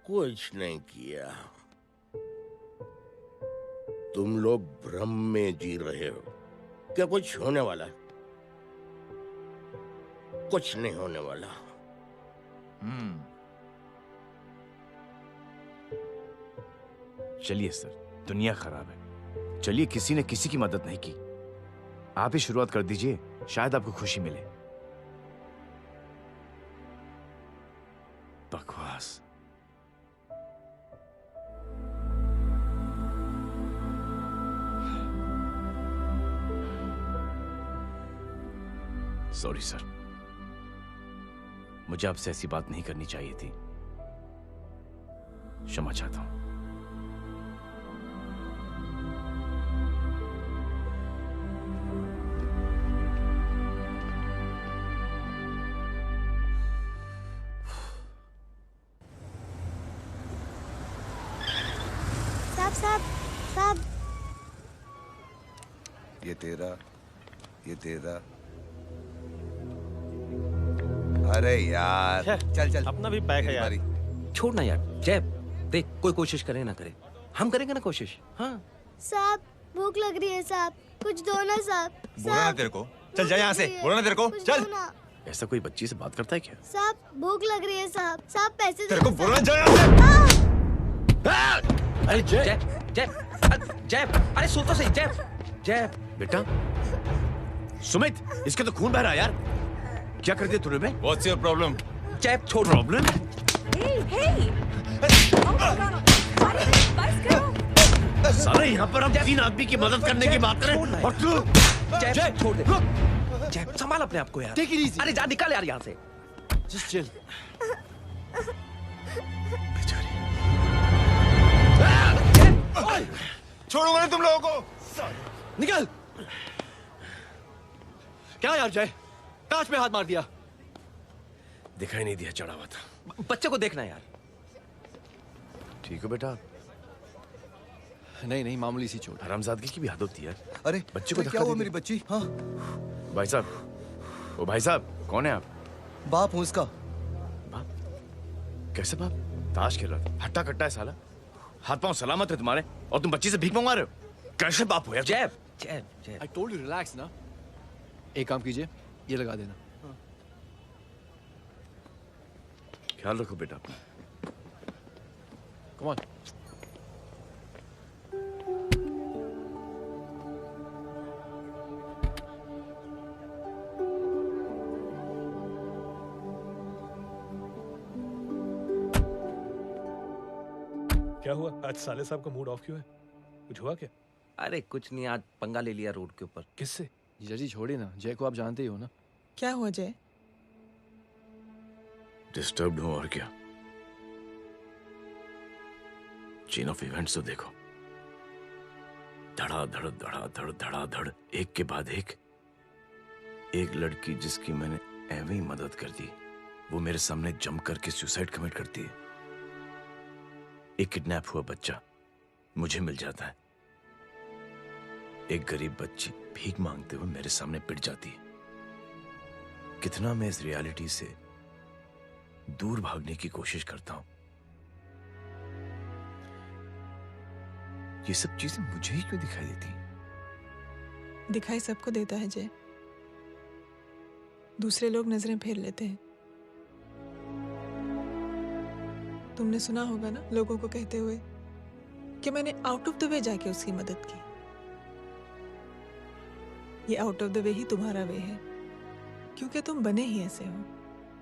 कुछ नहीं किया। तुम लोग भ्रम में जी रहे हो। क्या कुछ होने वाला? कुछ नहीं होने वाला। चलिए सर, दुनिया खराब है। चलिए, किसी ने किसी की मदद नहीं की। आप ही शुरुआत कर दीजिए, शायद आपको खुशी मिले। बकवास। सॉरी सर, मुझे आपसे ऐसी बात नहीं करनी चाहिए थी। क्षमा चाहता हूं। साहब साहब। ये तेरा, ये तेरा। अरे यार चल चल, अपना भी पैक है यार। छोड़ ना यार जय, देख कोई कोशिश करे ना करे, हम करेंगे ना कोशिश। हाँ साहब भूख लग रही है साहब, कुछ दो ना साहब। बोला ना तेरे को, चल जा यहाँ से, बोला ना तेरे को, चल। ऐसा कोई बच्ची से बात करता है क्या? साहब भूख लग रही है साहब, साहब पैसे तेरे को बोला जा यहाँ से। अरे जय जय जय, अरे सुन तो सही जय। जय बेटा, सुमित, इसके तो खून बह रहा है यार। क्या कर दिया तूने बे? What's your problem? जय छोड़। प्रॉब्लम? सारे यहाँ पर हम 3 आदमी की मदद करने की बात करें और तू जय छोड़ दे। जय संभाल अपने आप को यार। Take it easy. अरे जा निकल यार यहाँ से। Just chill. छोड़ूंगा ना तुम लोगों को। निकल। क्या यार जय, कांच पे हाथ मार दिया। दिखाई नहीं दिया, चढ़ा हुआ था। बच्चे को देखना यार। ठीक है बेटा। नहीं नहीं, मामूली सी चोट। हरामजादगी की भी हद होती है। अरे बच्चे को क्या धक्का हुआ दे मेरी बच्ची? हाँ भाई साहब, ओ भाई साहब, कौन है आप? बाप हूँ उसका। बाप? कैसे बाप? ताश खेल रहा था, हट्टा कट्टा है साला। हाथ पांव सलामत है तुम्हारे और तुम बच्ची से भीख मंगवा रहे हो? कैसे बाप हो यार? जय जय जय। I told you relax ना। एक काम कीजिए, ये लगा देना। ख्याल रखो बेटा। Come on. क्या हुआ आज साले साहब का मूड ऑफ क्यों है? कुछ हुआ क्या? अरे कुछ नहीं, आज पंगा ले लिया रोड के ऊपर। किससे? जीजा जी छोड़िए ना, जय को आप जानते ही हो ना। क्या हुआ जय? डिस्टर्ब्ड हूं और क्या। चेन ऑफ इवेंट्स तो देखो, धड़ाधड़ धड़ाधड़ धड़ाधड़, एक के बाद एक लड़की जिसकी मैंने एवं ही मदद कर दी, वो मेरे सामने जंप करके सुसाइड कमिट करती है। एक किडनैप हुआ बच्चा मुझे मिल जाता है। एक गरीब बच्ची भीख मांगते हुए मेरे सामने पिट जाती है। कितना मैं इस रियलिटी से दूर भागने की कोशिश करता हूं। ये सब चीजें मुझे ही क्यों दिखाई देती? दिखाई सबको देता है जय, दूसरे लोग नजरें फेर लेते हैं। तुमने सुना होगा ना लोगों को कहते हुए कि मैंने आउट ऑफ द वे जाके उसकी मदद की। ये आउट ऑफ द वे ही तुम्हारा वे है, क्योंकि तुम बने ही ऐसे हो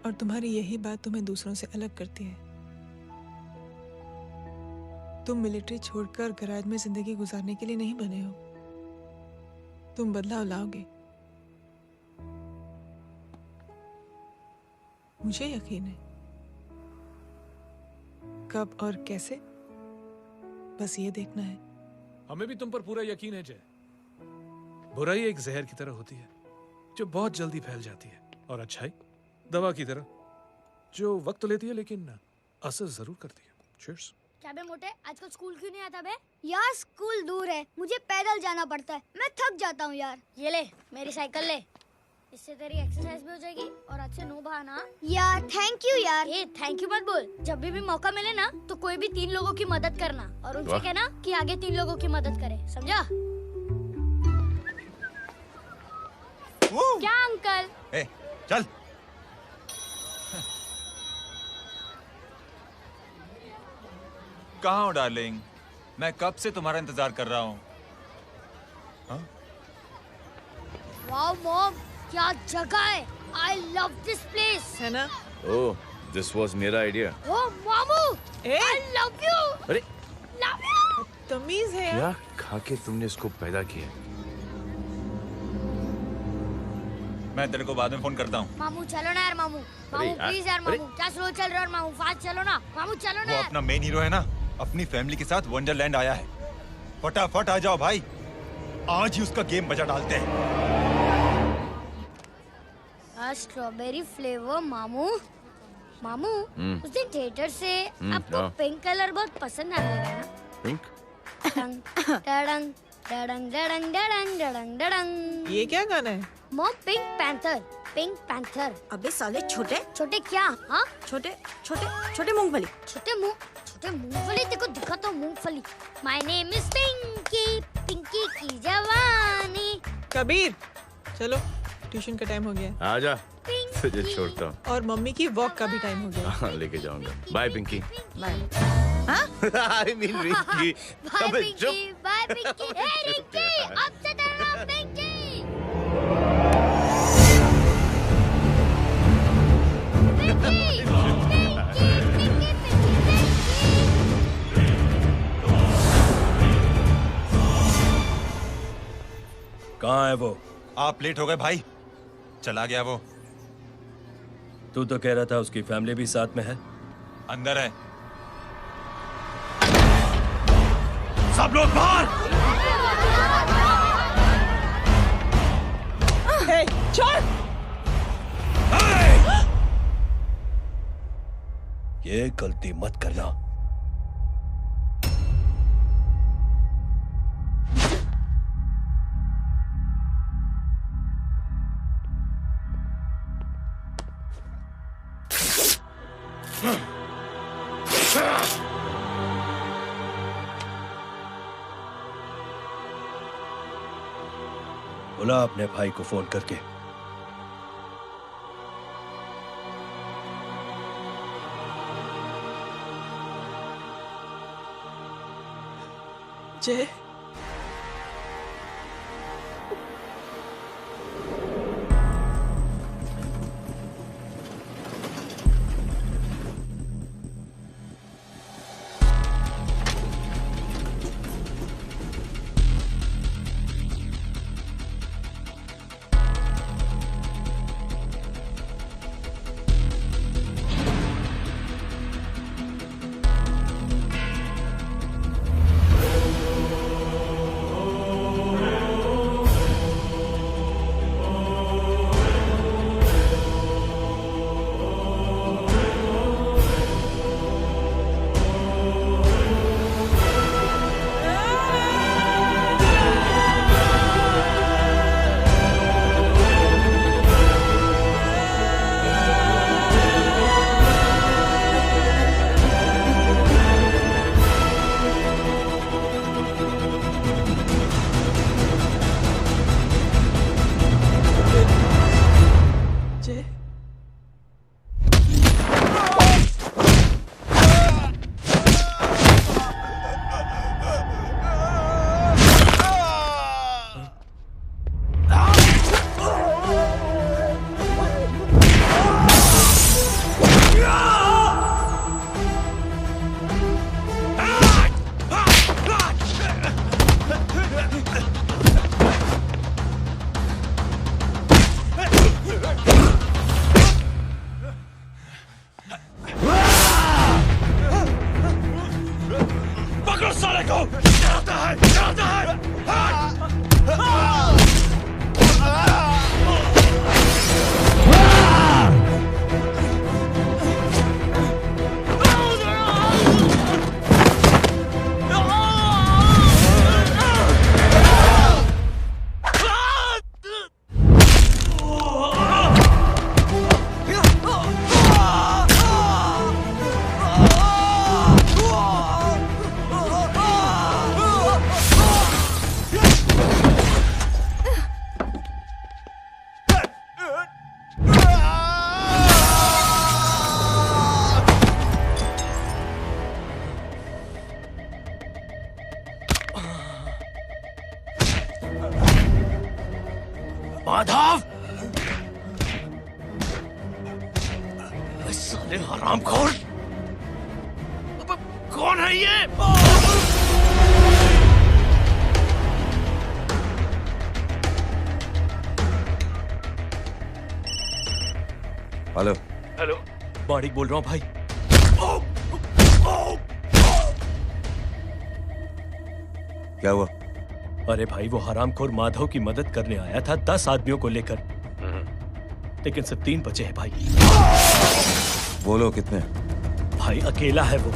और तुम्हारी यही बात तुम्हें दूसरों से अलग करती है। तुम मिलिट्री छोड़कर गैराज में जिंदगी गुजारने के लिए नहीं बने हो। तुम बदलाव लाओगे, मुझे यकीन है। कब और कैसे, बस ये देखना है। हमें भी तुम पर पूरा यकीन है जय। बुराई एक जहर की तरह होती है जो बहुत जल्दी फैल जाती है, और अच्छाई दवा की तरह जो वक्त लेती है लेकिन असर जरूर करती है। चीयर्स। क्या बे मोटे, आजकल स्कूल क्यों नहीं आता बे? यार स्कूल दूर है, मुझे पैदल जाना पड़ता है, मैं थक जाता हूँ यार। ये ले मेरी साइकिल ले, इससे तेरी एक्सरसाइज भी हो जाएगी और आज से नो बहाना। यार थैंक यू यार। ए थैंक यू मत बोल, जब भी मौका मिले ना तो कोई भी 3 लोगों की मदद करना और उनसे कहना कि आगे 3 लोगों की मदद करे, समझा? क्या अंकल? ए, चल। कहाँ हो डार्लिंग? मैं कब से तुम्हारा इंतजार कर रहा हूँ। वाओ मॉम, क्या जगह है। I love this place। है ना? ओह, दिस वाज मेरा आइडिया। ओह मामू, I love you। अरे love you। तमीज है क्या खा के तुमने इसको पैदा किया? मैं तेरे को बाद में फोन करता हूँ। मामू चलो ना यार, मामू मामू प्लीज यार, मामू क्या स्लो चल रहे हो मामू, फास्ट चलो ना मामू, चलो ना वो यार। अपना मेन हीरो है ना, अपनी फैमिली के साथ वंडरलैंड आया है। फटाफट आ जाओ भाई, आज ही उसका गेम बजा डालते हैं। स्ट्रॉबेरी फ्लेवर मामू। मामू उस दिन थिएटर से आपको हाँ। पिंक कलर बहुत पसंद आया है ना? पिंक? डडंग डडंग डडंग डडंग डडंग डडंग। ये क्या गाना है? Mom pink panther, pink panther. अबे साले छोटे छोटे क्या? हाँ छोटे छोटे छोटे मूंगफली। छोटे मूंगफली देखो दिखा तो मूंगफली। My name is Pinky, Pinky की जवानी। कबीर चलो ट्यूशन का टाइम हो गया है। आजा, तुझे छोड़ता हूँ। और मम्मी की वॉक का भी टाइम हो गया है। हाँ, लेके जाऊंगा। Bye Pinky. Bye. I mean Rinki. Bye अबे पिंकी, चुप। बाय पिंकी। हे रिंकी, अब से तेरा नाम पिंकी। कहाँ है वो? आप लेट हो गए भाई, चला गया वो। तू तो कह रहा था उसकी फैमिली भी साथ में है। अंदर है। सब लोग बाहर। छोड़। ये गलती मत करना। बुला अपने भाई को फोन करके। जय माधव, साले हरामखोर, कौन है ये? हेलो हेलो, माणिक बोल रहा हूँ भाई। क्या हुआ? अरे भाई, वो हरामखोर माधव की मदद करने आया था 10 आदमियों को लेकर, लेकिन सिर्फ 3 बचे हैं भाई। बोलो कितने? भाई अकेला है वो।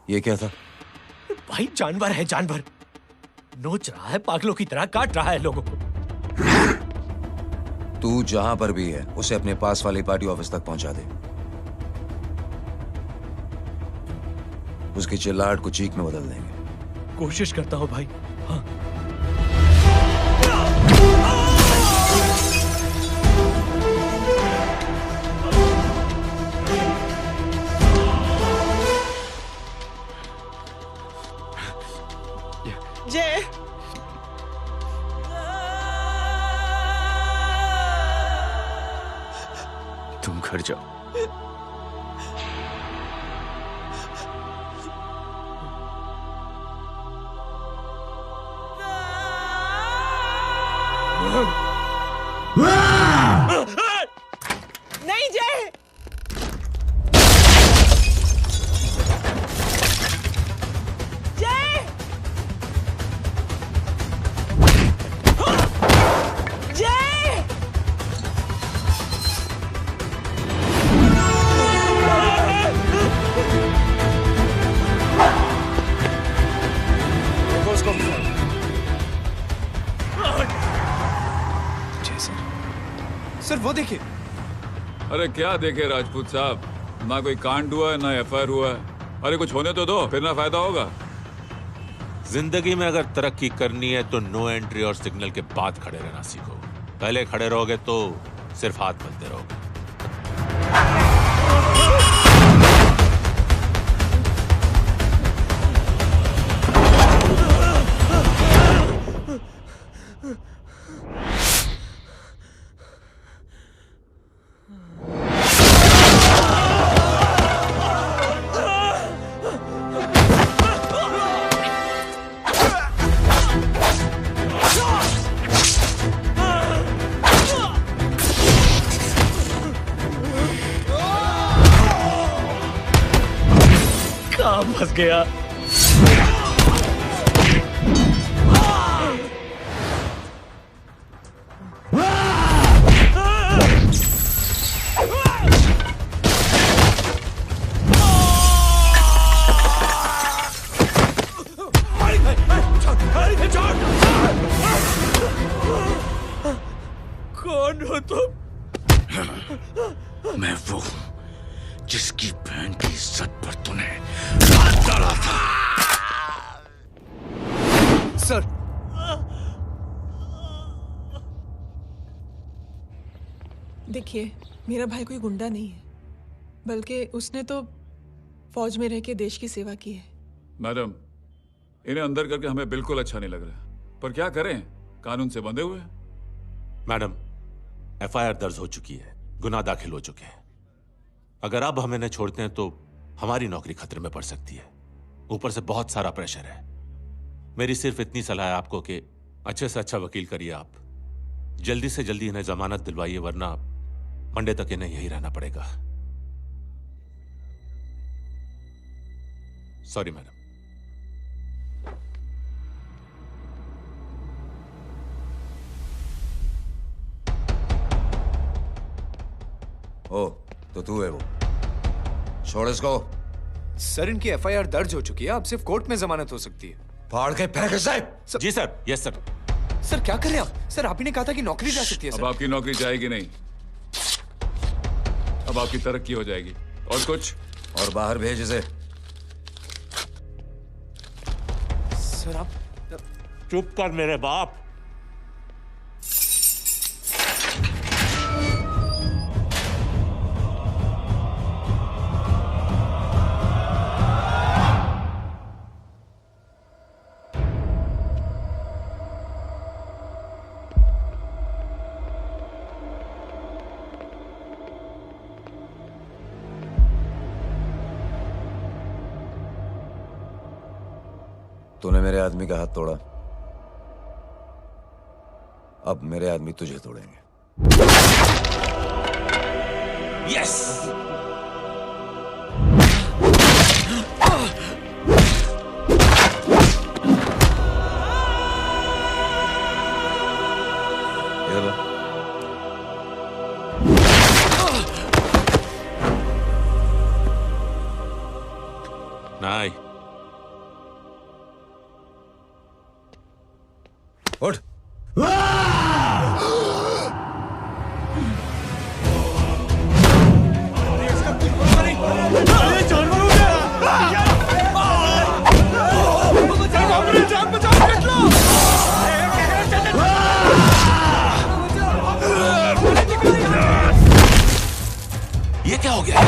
ये क्या था? भाई जानवर है, जानवर नोच रहा है, पागलों की तरह काट रहा है लोगों को। तू जहां पर भी है उसे अपने पास वाली पार्टी ऑफिस तक पहुंचा दे। उसकी चिल्लाहट को चीख में बदल देंगे। कोशिश करता हूं भाई। हाँ। जय, तुम घर जाओ। नहीं जय, जय, जय, देखो उसको। सर वो देखिए। अरे क्या देखे राजपूत साहब, ना कोई कांड हुआ है ना एफआईआर हुआ है। अरे कुछ होने तो दो, फिर ना फायदा होगा। जिंदगी में अगर तरक्की करनी है तो नो एंट्री और सिग्नल के बाद खड़े रहना सीखो। पहले खड़े रहोगे तो सिर्फ हाथ मलते रहोगे। काम फंस गया। कौन हो तुम? मैं वो हूं जिसकी बहन की इज्जत पर तूने हाथ डाला था। सर, देखिए मेरा भाई कोई गुंडा नहीं है, बल्कि उसने तो फौज में रह के देश की सेवा की है। मैडम, इन्हें अंदर करके हमें बिल्कुल अच्छा नहीं लग रहा, पर क्या करें, कानून से बंधे हुए। मैडम, एफआईआर दर्ज हो चुकी है, गुनाह दाखिल हो चुके हैं। अगर अब हम इन्हें छोड़ते हैं तो हमारी नौकरी खतरे में पड़ सकती है। ऊपर से बहुत सारा प्रेशर है। मेरी सिर्फ इतनी सलाह है आपको कि अच्छे से अच्छा वकील करिए आप। जल्दी से जल्दी इन्हें जमानत दिलवाइए, वरना मंडे तक इन्हें यही रहना पड़ेगा। Sorry madam. ओ, तो तू है वो। छोड़ इसको। सर इनकी एफआईआर दर्ज हो चुकी है, अब सिर्फ कोर्ट में जमानत हो सकती है। फाड़ के फेंक इसे। जी सर। Yes sir. सर क्या कर रहे हैं आप? सर आप ही ने कहा था कि नौकरी जा सकती है। अब आपकी नौकरी जाएगी नहीं, अब आपकी तरक्की हो जाएगी। और कुछ? और बाहर भेज इसे। सर आप चुप कर मेरे बाप। तूने मेरे आदमी का हाथ तोड़ा, अब मेरे आदमी तुझे तोड़ेंगे। यस। क्या हो गया?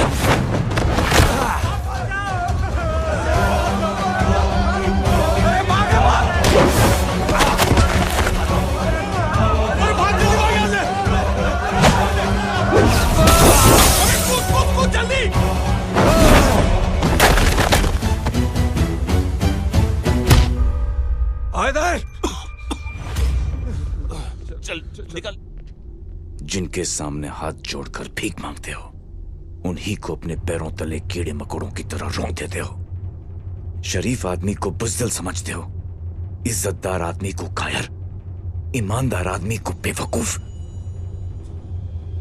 चल निकल। जिनके सामने हाथ जोड़कर भीख मांगते हो, उन्हीं को अपने पैरों तले कीड़े मकोड़ों की तरह रौंद देते हो। शरीफ आदमी को बुज़दिल समझते हो, इज्जतदार आदमी को कायर, ईमानदार आदमी को बेवकूफ।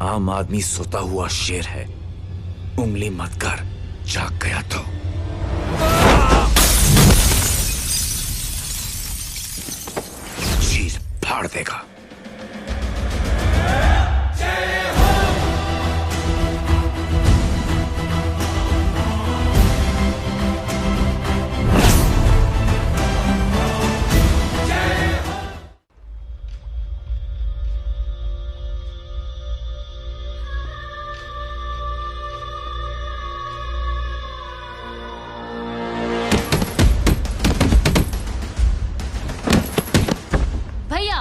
आम आदमी सोता हुआ शेर है, उंगली मत कर, जाग गया तो। चीर फाड़ देगा। भैया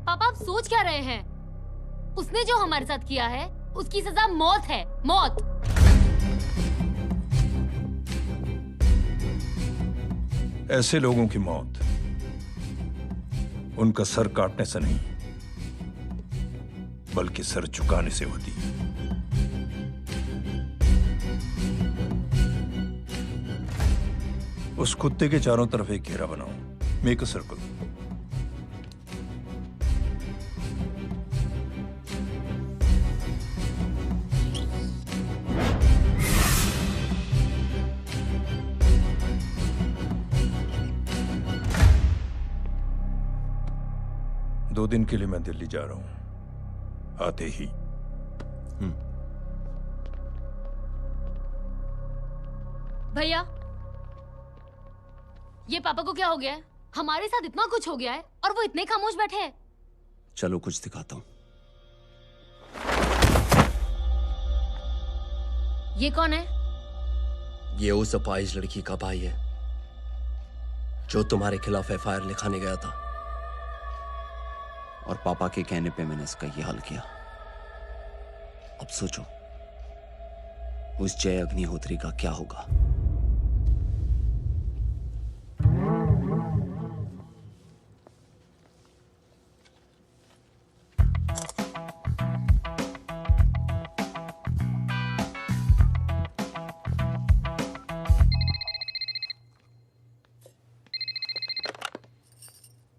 पापा आप सोच क्या रहे हैं? उसने जो हमारे साथ किया है उसकी सजा मौत है, मौत। ऐसे लोगों की मौत उनका सर काटने से नहीं, बल्कि सर झुकाने से होती है। उस कुत्ते के चारों तरफ एक घेरा बनाओ, मेक अ सर्कल। दो दिन के लिए मैं दिल्ली जा रहा हूं, आते ही। भैया ये पापा को क्या हो गया है? हमारे साथ इतना कुछ हो गया है और वो इतने खामोश बैठे हैं। चलो कुछ दिखाता हूं। ये कौन है? ये उस अपाहिज लड़की का भाई है जो तुम्हारे खिलाफ एफआईआर लिखाने गया था, और पापा के कहने पे मैंने इसका ये हाल किया। अब सोचो उस जय अग्निहोत्री का क्या होगा।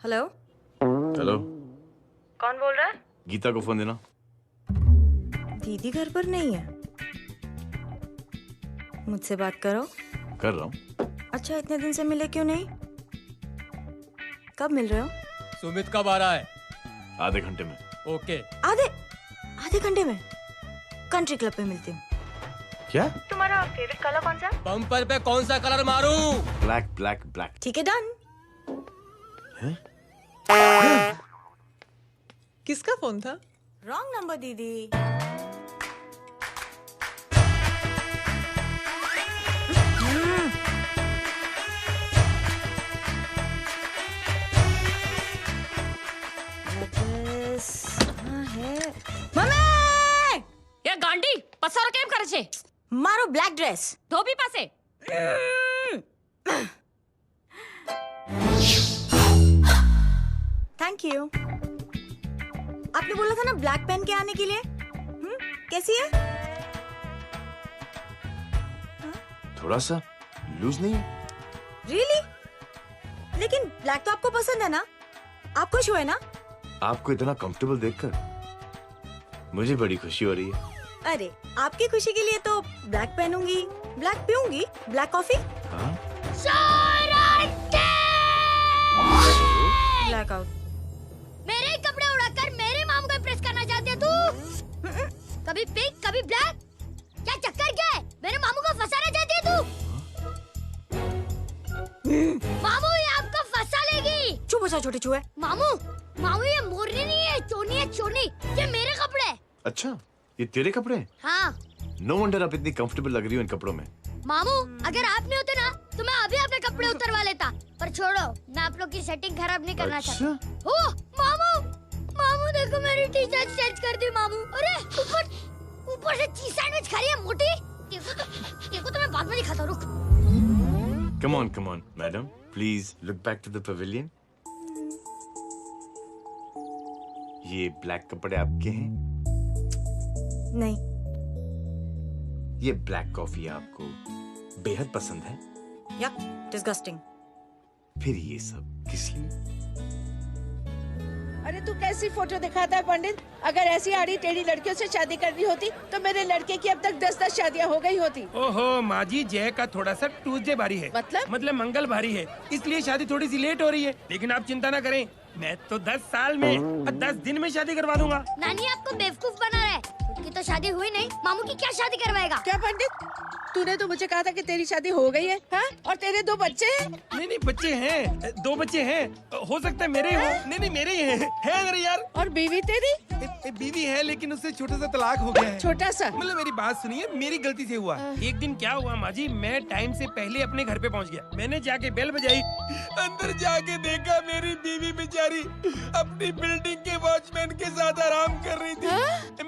हेलो हेलो, कौन बोल रहा है? गीता को फोन देना। दीदी घर पर नहीं है। मुझसे बात करो। कर रहा हूँ। अच्छा इतने दिन से मिले क्यों नहीं? कब मिल रहे हो? सुमित कब आ रहा है? आधे घंटे में। ओके। आधे घंटे में कंट्री क्लब पे मिलती हूँ। क्या? तुम्हारा फेवरेट कलर कौन सा? बम्पर पे कौन सा कलर मारूं? Black black black. ठीक है डन। किसका फोन था? रॉन्ग नंबर दीदी। ये गांडी पसारो केम करे छे? मारो ब्लैक ड्रेस धोबी पासे। Thank you. आपने बोला था ना ब्लैक पेन के आने के लिए। कैसी है? थोड़ा सा लूज नहीं है? रियली? लेकिन ब्लैक तो आपको पसंद है ना? आप खुश हुए ना? आपको इतना कंफर्टेबल देखकर मुझे बड़ी खुशी हो रही है। अरे आपकी खुशी के लिए तो ब्लैक पहनूंगी, ब्लैक पीऊंगी, ब्लैक कॉफी। हाँ? Black out. मेरे कपड़े उड़ाकर मेरे मामू को इम्प्रेस करना चाहती है तू? कभी पिंक कभी ब्लैक, क्या चक्कर क्या है? मेरे मामू को फंसाना चाहती है तू? मामू ये आपको फंसा लेगी। चुप हो जा छोटे चूहे। मामू मामू ये मोरनी नहीं है, चोनी है चोनी। ये मेरे कपड़े हैं। अच्छा, ये तेरे कपड़े हैं? हाँ। नो वंडर आप इतनी कंफर्टेबल लग रही हो इन कपड़ों में। मामू अगर आप नहीं होते ना तो मैं अभी अपने कपड़े उतरवा लेता, पर छोड़ो, मैं आप लोग की सेटिंग खराब नहीं करना चाहता। ओह मामू, मामू देखो मेरी टी शर्ट चेंज कर दी मामू। अरे ऊपर से चीज सैंडविच खा रही है मोटी। देखो तो मैं बाद में दिखाता हूँ, रुक। Come on, madam. Please look back to the pavilion. ये ब्लैक कपड़े आपके हैं? नहीं। ये ब्लैक कॉफी आपको बेहद पसंद है? या डिस्गस्टिंग। फिर ये सब किस लिए? अरे तू कैसी फोटो दिखाता है पंडित? अगर ऐसी आड़ी टेढ़ी लड़कियों से शादी करनी होती तो मेरे लड़के की अब तक 10-10 शादियां हो गई होती। ओहो माँ जी, जय का थोड़ा सा ट्यूसडे भारी है। मतलब मंगल भारी है, इसलिए शादी थोड़ी सी लेट हो रही है। लेकिन आप चिंता ना करें, मैं तो 10 साल में और 10 दिन में शादी करवा दूंगा। नानी आपको बेवकूफ बना रहा है। खुद की तो शादी हुई नहीं, मामू की क्या शादी करवाएगा? क्या पंडित, तूने तो मुझे कहा था कि तेरी शादी हो गई है, हाँ? और तेरे 2 बच्चे हैं? नहीं बच्चे हैं, 2 बच्चे हैं। हो सकता है मेरे हो। नहीं मेरे ही हैं। है मेरे यार। और बीवी तेरी? बीवी है लेकिन उससे छोटा सा तलाक हो गया है। छोटा सा? मतलब मेरी बात सुनिए, मेरी गलती से हुआ। एक दिन क्या हुआ माँ जी, मैं टाइम से पहले अपने घर पे पहुँच गया। मैंने जाके बेल बजाई, अंदर जाके देखा मेरी बीवी बेचारी अपनी बिल्डिंग के वॉचमैन के साथ आराम कर रही थी।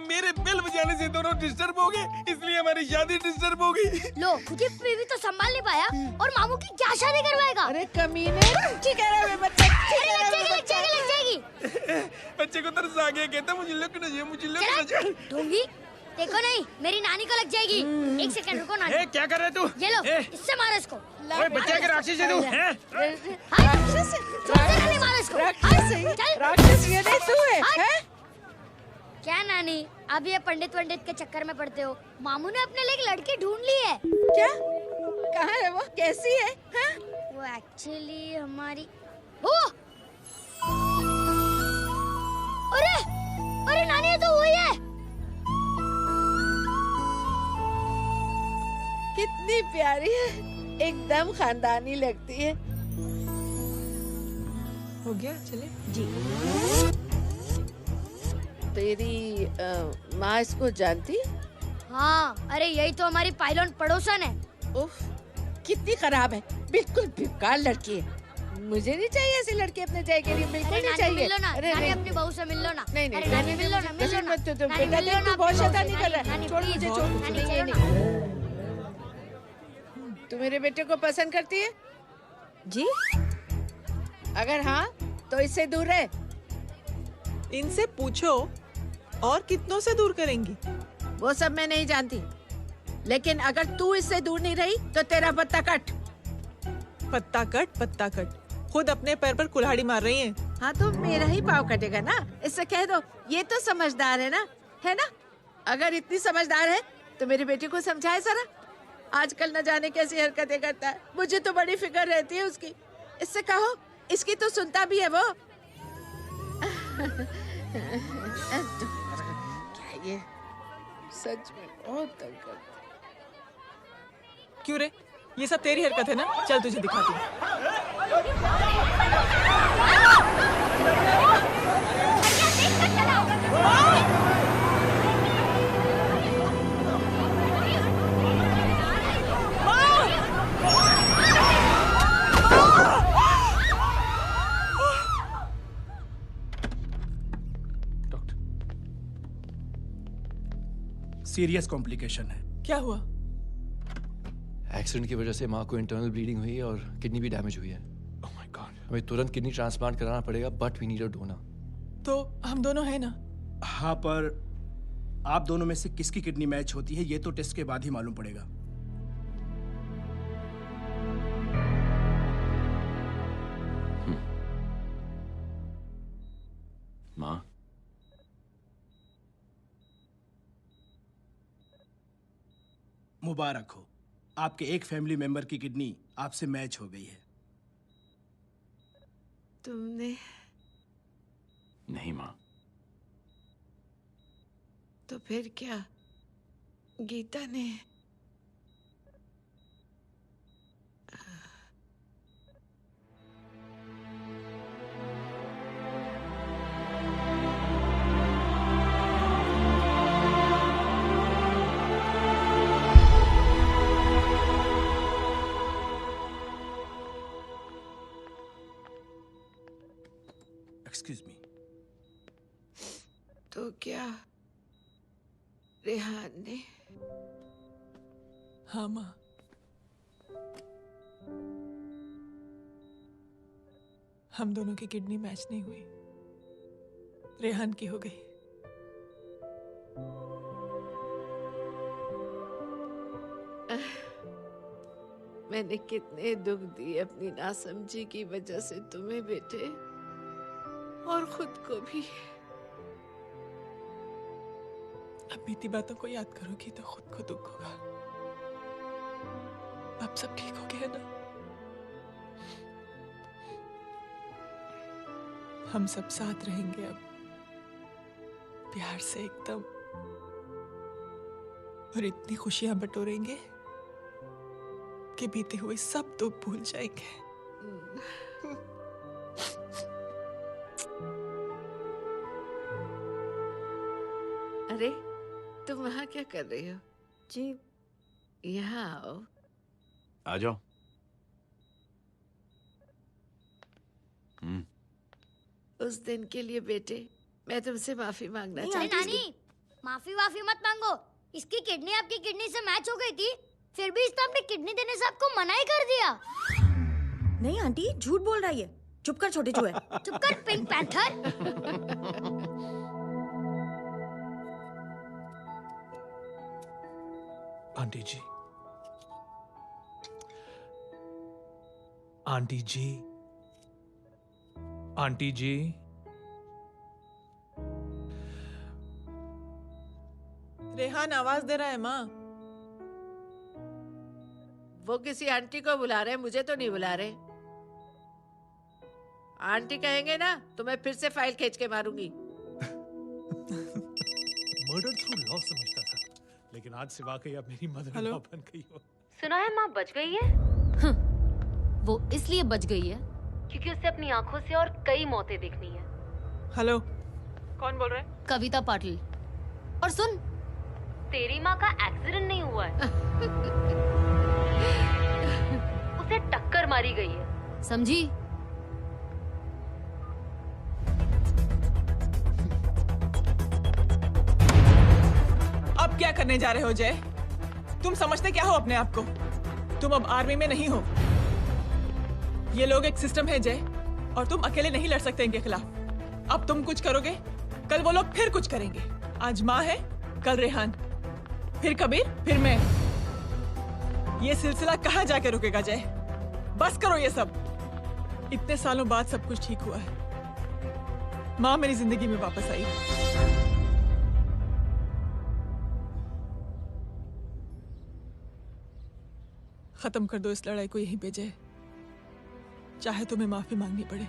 मेरे बेल बजाने से दोनों डिस्टर्ब हो गए, इसलिए हमारी शादी डिस्टर्ब हो गई। लो, मुझे बीवी तो संभाल नहीं पाया और मामू की क्या शादी करवाएगा? अरे कमीने, ठीक है रे बच्चा, ठीक है रे बच्चा। लग जाएगी। बच्चे को तरस आ गया, कहता मुझे लगना चाहिए, मुझे लगना चाहिए। ढोंगी, देखो नहीं, मेरी नानी को लग जाएगी। 1 सेकंड रुको नानी। क्या कर रहे तू? ये लो, इससे मारो इसको। ओए बच्चे के राक्षस है तू, हैं? राक्षस ये नहीं तू है, हैं? क्या नानी, अब ये पंडित के चक्कर में पड़ते हो? मामू ने अपने लिए एक लड़की ढूंढ ली है। क्या? कहाँ है वो? कैसी है? हाँ? वो एक्चुअली हमारी अरे नानी, ये तो वही है। कितनी प्यारी है, एकदम खानदानी लगती है। हो गया, चले जी। तेरी माँ इसको जानती? हाँ, अरे यही तो हमारी पायलट पड़ोसन है। उफ, कितनी खराब है, बिल्कुल बेकार लड़की है। मुझे नहीं चाहिए ऐसी लड़की अपने जय के लिए, बिल्कुल नहीं चाहिए। मिल लो ना, अरे नानी नहीं, अपनी बहू से मिल लो ना। नहीं अरे नानी मिल लो ना, मिल लो ना। बेटा देख तू बहुत शैतानी कर रहा है। छोड़ मुझे, छोड़। तू मेरे बेटे को पसंद करती है? जी। अगर हाँ तो इससे दूर रहे। इनसे पूछो और कितनों से दूर करेंगी? वो सब मैं नहीं जानती, लेकिन अगर तू इससे दूर नहीं रही तो तेरा पत्ता कट। पत्ता कट, खुद अपने पैर पर कुल्हाड़ी मार रही हैं। हाँ तो मेरा ही पाँव कटेगा ना, इससे कह दो। ये तो समझदार है ना, है ना? अगर इतनी समझदार है तो मेरे बेटे को समझाए जरा। आजकल न जाने कैसी हरकतें करता है, मुझे तो बड़ी फिक्र रहती है उसकी। इससे कहो, इसकी तो सुनता भी है वो। क्या ये सच में बहुत तंग करता। क्यों रे, ये सब तेरी हरकत है ना? चल तुझे दिखाती हूँ। सीरियस कॉम्प्लिकेशन है। क्या हुआ? एक्सीडेंट की वजह से माँ को इंटरनल ब्लीडिंग हुई है और किडनी भी डैमेज हुई है। Oh my god. हमें तुरंत किडनी ट्रांसप्लांट कराना पड़ेगा, but we need a donor. तो हम दोनों हैं ना? हाँ, पर आप दोनों में से किसकी किडनी मैच होती है ये तो टेस्ट के बाद ही मालूम पड़ेगा। माँ, मुबारक हो, आपके एक फैमिली मेंबर की किडनी आपसे मैच हो गई है। तुमने? नहीं माँ। तो फिर क्या गीता ने? Excuse me. तो क्या रेहान ने? हाँ माँ, हम दोनों की किडनी मैच नहीं हुई, रेहान की हो गई। मैंने कितने दुख दिए अपनी नासमझी की वजह से तुम्हें बेटे, और खुद को भी। अब बीती बातों को याद करोगी तो खुद को दुख होगा। अब सब ठीक हो गया ना? हम सब साथ रहेंगे अब, प्यार से एकदम, और इतनी खुशियां बटोरेंगे कि बीते हुए सब दुख भूल जाएंगे। अरे तुम वहाँ क्या कर रही हो? जी यहाँ आओ। आ जाओ। उस दिन के लिए बेटे मैं तुमसे माफी मांगना नहीं चाहती हूँ। नानी, माफी मत मांगो। इसकी किडनी आपकी किडनी से मैच हो गई थी, फिर भी इसने अपनी किडनी देने से आपको मना ही कर दिया। नहीं आंटी, झूठ बोल रही है। चुप कर छोटे चूहे। चुप कर पिंक पैंथर। आंटी जी, आंटी जी, आंटी जी, रेहान आवाज दे रहा है माँ। वो किसी आंटी को बुला रहे हैं, मुझे तो नहीं बुला रहे। आंटी कहेंगे ना तो मैं फिर से फाइल खींच के मारूंगी। मर्डर थ्रू लॉ समझता था, लेकिन आज से वाकई अब मेरी मदर इन लॉ बन गई हो। सुना है माँ बच गई है। वो इसलिए बच गई है क्योंकि उसे अपनी आंखों से और कई मौतें देखनी है। हेलो, कौन बोल रहा है? कविता पाटिल। और सुन, तेरी माँ का एक्सीडेंट नहीं हुआ है, उसे टक्कर मारी गई है, समझी? अब क्या करने जा रहे हो जय? तुम समझते क्या हो अपने आप को? तुम अब आर्मी में नहीं हो। ये लोग एक सिस्टम है जय, और तुम अकेले नहीं लड़ सकते इनके खिलाफ। अब तुम कुछ करोगे, कल वो लोग फिर कुछ करेंगे। आज माँ है, कल रेहान, फिर कबीर, फिर मैं। ये सिलसिला कहाँ जाके रुकेगा जय? बस करो ये सब। इतने सालों बाद सब कुछ ठीक हुआ है। माँ मेरी जिंदगी में वापस आई। खत्म कर दो इस लड़ाई को यहीं पे जय। चाहे तुम्हें माफी मांगनी पड़े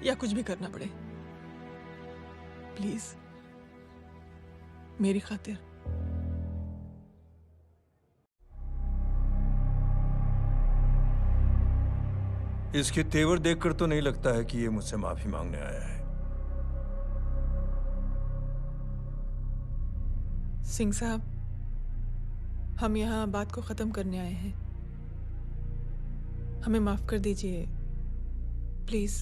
या कुछ भी करना पड़े, प्लीज मेरी खातिर। इसके तेवर देखकर तो नहीं लगता है कि ये मुझसे माफी मांगने आया है। सिंह साहब, हम यहाँ बात को खत्म करने आए हैं। हमें माफ कर दीजिए प्लीज।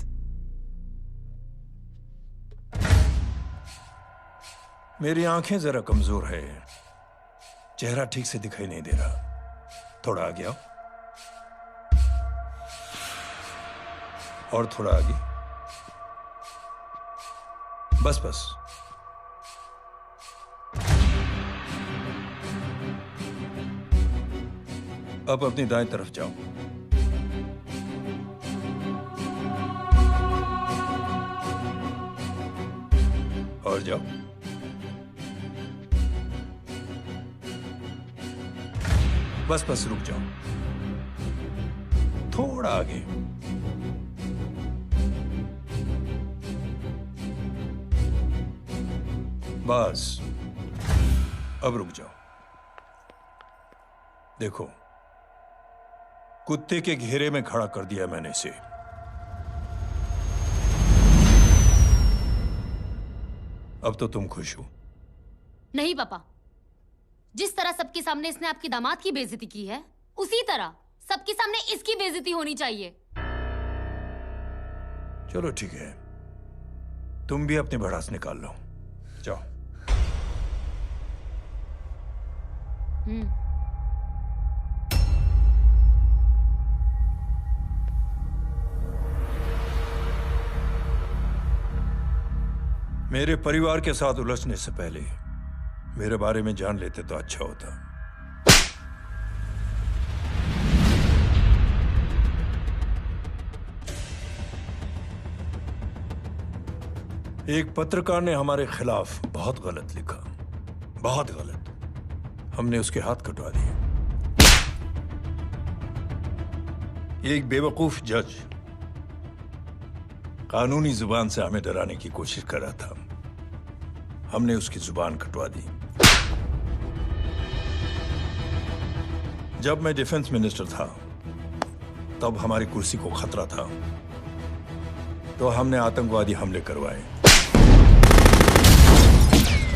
मेरी आंखें जरा कमजोर है, चेहरा ठीक से दिखाई नहीं दे रहा। थोड़ा आगे आओ, और थोड़ा आगे। बस बस। अब अपनी दाएं तरफ जाओ। और जाओ। बस रुक जाओ, थोड़ा आगे। बस अब रुक जाओ। देखो, कुत्ते के घेरे में खड़ा कर दिया मैंने इसे। अब तो तुम खुश हो? नहीं पापा, जिस तरह सबके सामने इसने आपकी दामाद की बेइज्जती की है, उसी तरह सबके सामने इसकी बेइज्जती होनी चाहिए। चलो ठीक है, तुम भी अपनी भड़ास निकाल लो, जाओ। मेरे परिवार के साथ उलझने से पहले मेरे बारे में जान लेते तो अच्छा होता। एक पत्रकार ने हमारे खिलाफ बहुत गलत लिखा, बहुत गलत। हमने उसके हाथ कटवा दिए। एक बेवकूफ जज कानूनी जुबान से हमें डराने की कोशिश कर रहा था। हमने उसकी जुबान कटवा दी। जब मैं डिफेंस मिनिस्टर था, तब हमारी कुर्सी को खतरा था, तो हमने आतंकवादी हमले करवाए।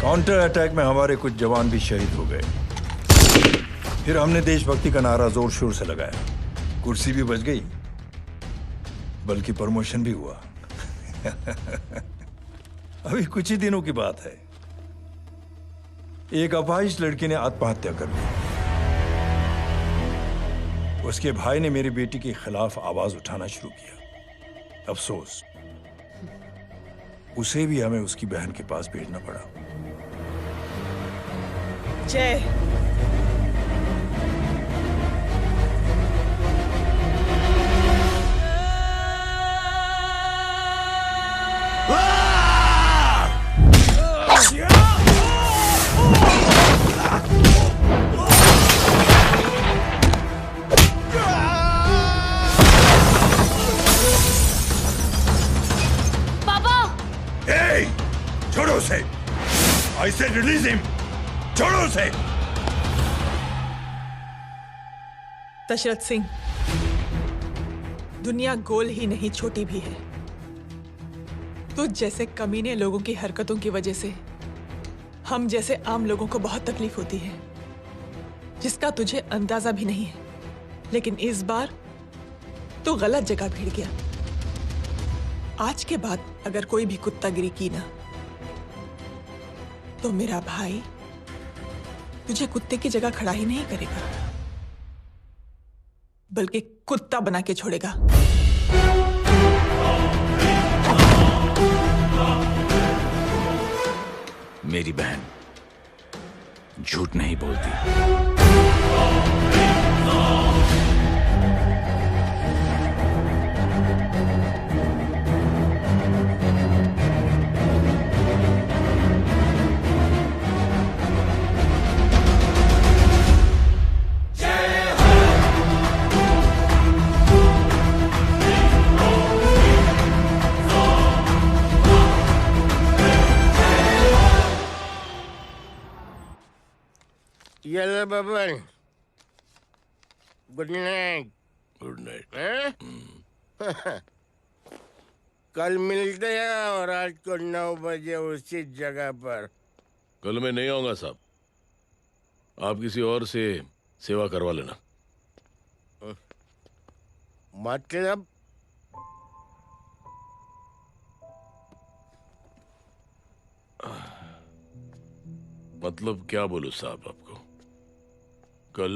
काउंटर अटैक में हमारे कुछ जवान भी शहीद हो गए। फिर हमने देशभक्ति का नारा जोर शोर से लगाया। कुर्सी भी बच गई, बल्कि प्रमोशन भी हुआ। अभी कुछ ही दिनों की बात है, एक अपाहिज लड़की ने आत्महत्या कर ली। उसके भाई ने मेरी बेटी के खिलाफ आवाज उठाना शुरू किया। अफसोस, उसे भी हमें उसकी बहन के पास भेजना पड़ा। जय, छोड़ो उसे! I said release him! छोड़ो उसे! दशरथ सिंह, दुनिया गोल ही नहीं छोटी भी है। तुझ जैसे कमीने लोगों की हरकतों की वजह से हम जैसे आम लोगों को बहुत तकलीफ होती है, जिसका तुझे अंदाजा भी नहीं है। लेकिन इस बार तू गलत जगह भिड़ गया। आज के बाद अगर कोई भी कुत्तागिरी की ना, तो मेरा भाई तुझे कुत्ते की जगह खड़ा ही नहीं करेगा, बल्कि कुत्ता बना के छोड़ेगा। मेरी बहन झूठ नहीं बोलती। Yellow Baban, good night. Good night. कल मिलते हैं और रात को 9 बजे उसी जगह पर। कल मैं नहीं आऊंगा साहब, आप किसी और से सेवा करवा लेना। मतलब क्या बोलूं साहब आपको। कल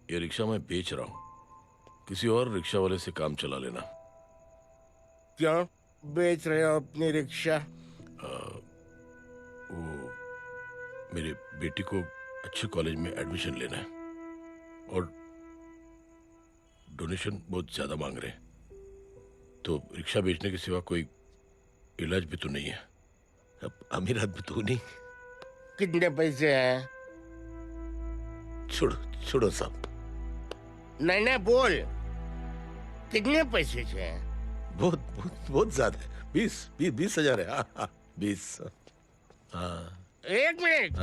ये रिक्शा मैं बेच रहा हूं, किसी और रिक्शा वाले से काम चला लेना। क्यों बेच रहे हो अपनी रिक्शा? वो मेरे बेटी को अच्छे कॉलेज में एडमिशन लेना है और डोनेशन बहुत ज्यादा मांग रहे हैं, तो रिक्शा बेचने के सिवा कोई इलाज भी तो नहीं है। अब अमीर आदमी तो नहीं। कितने पैसे हैं? छोड़ो साहब। नहीं बोल, कितने पैसे चाहिए? बहुत ज्यादा है। 20,000 है। हाँ, 20। हाँ। एक मिनट।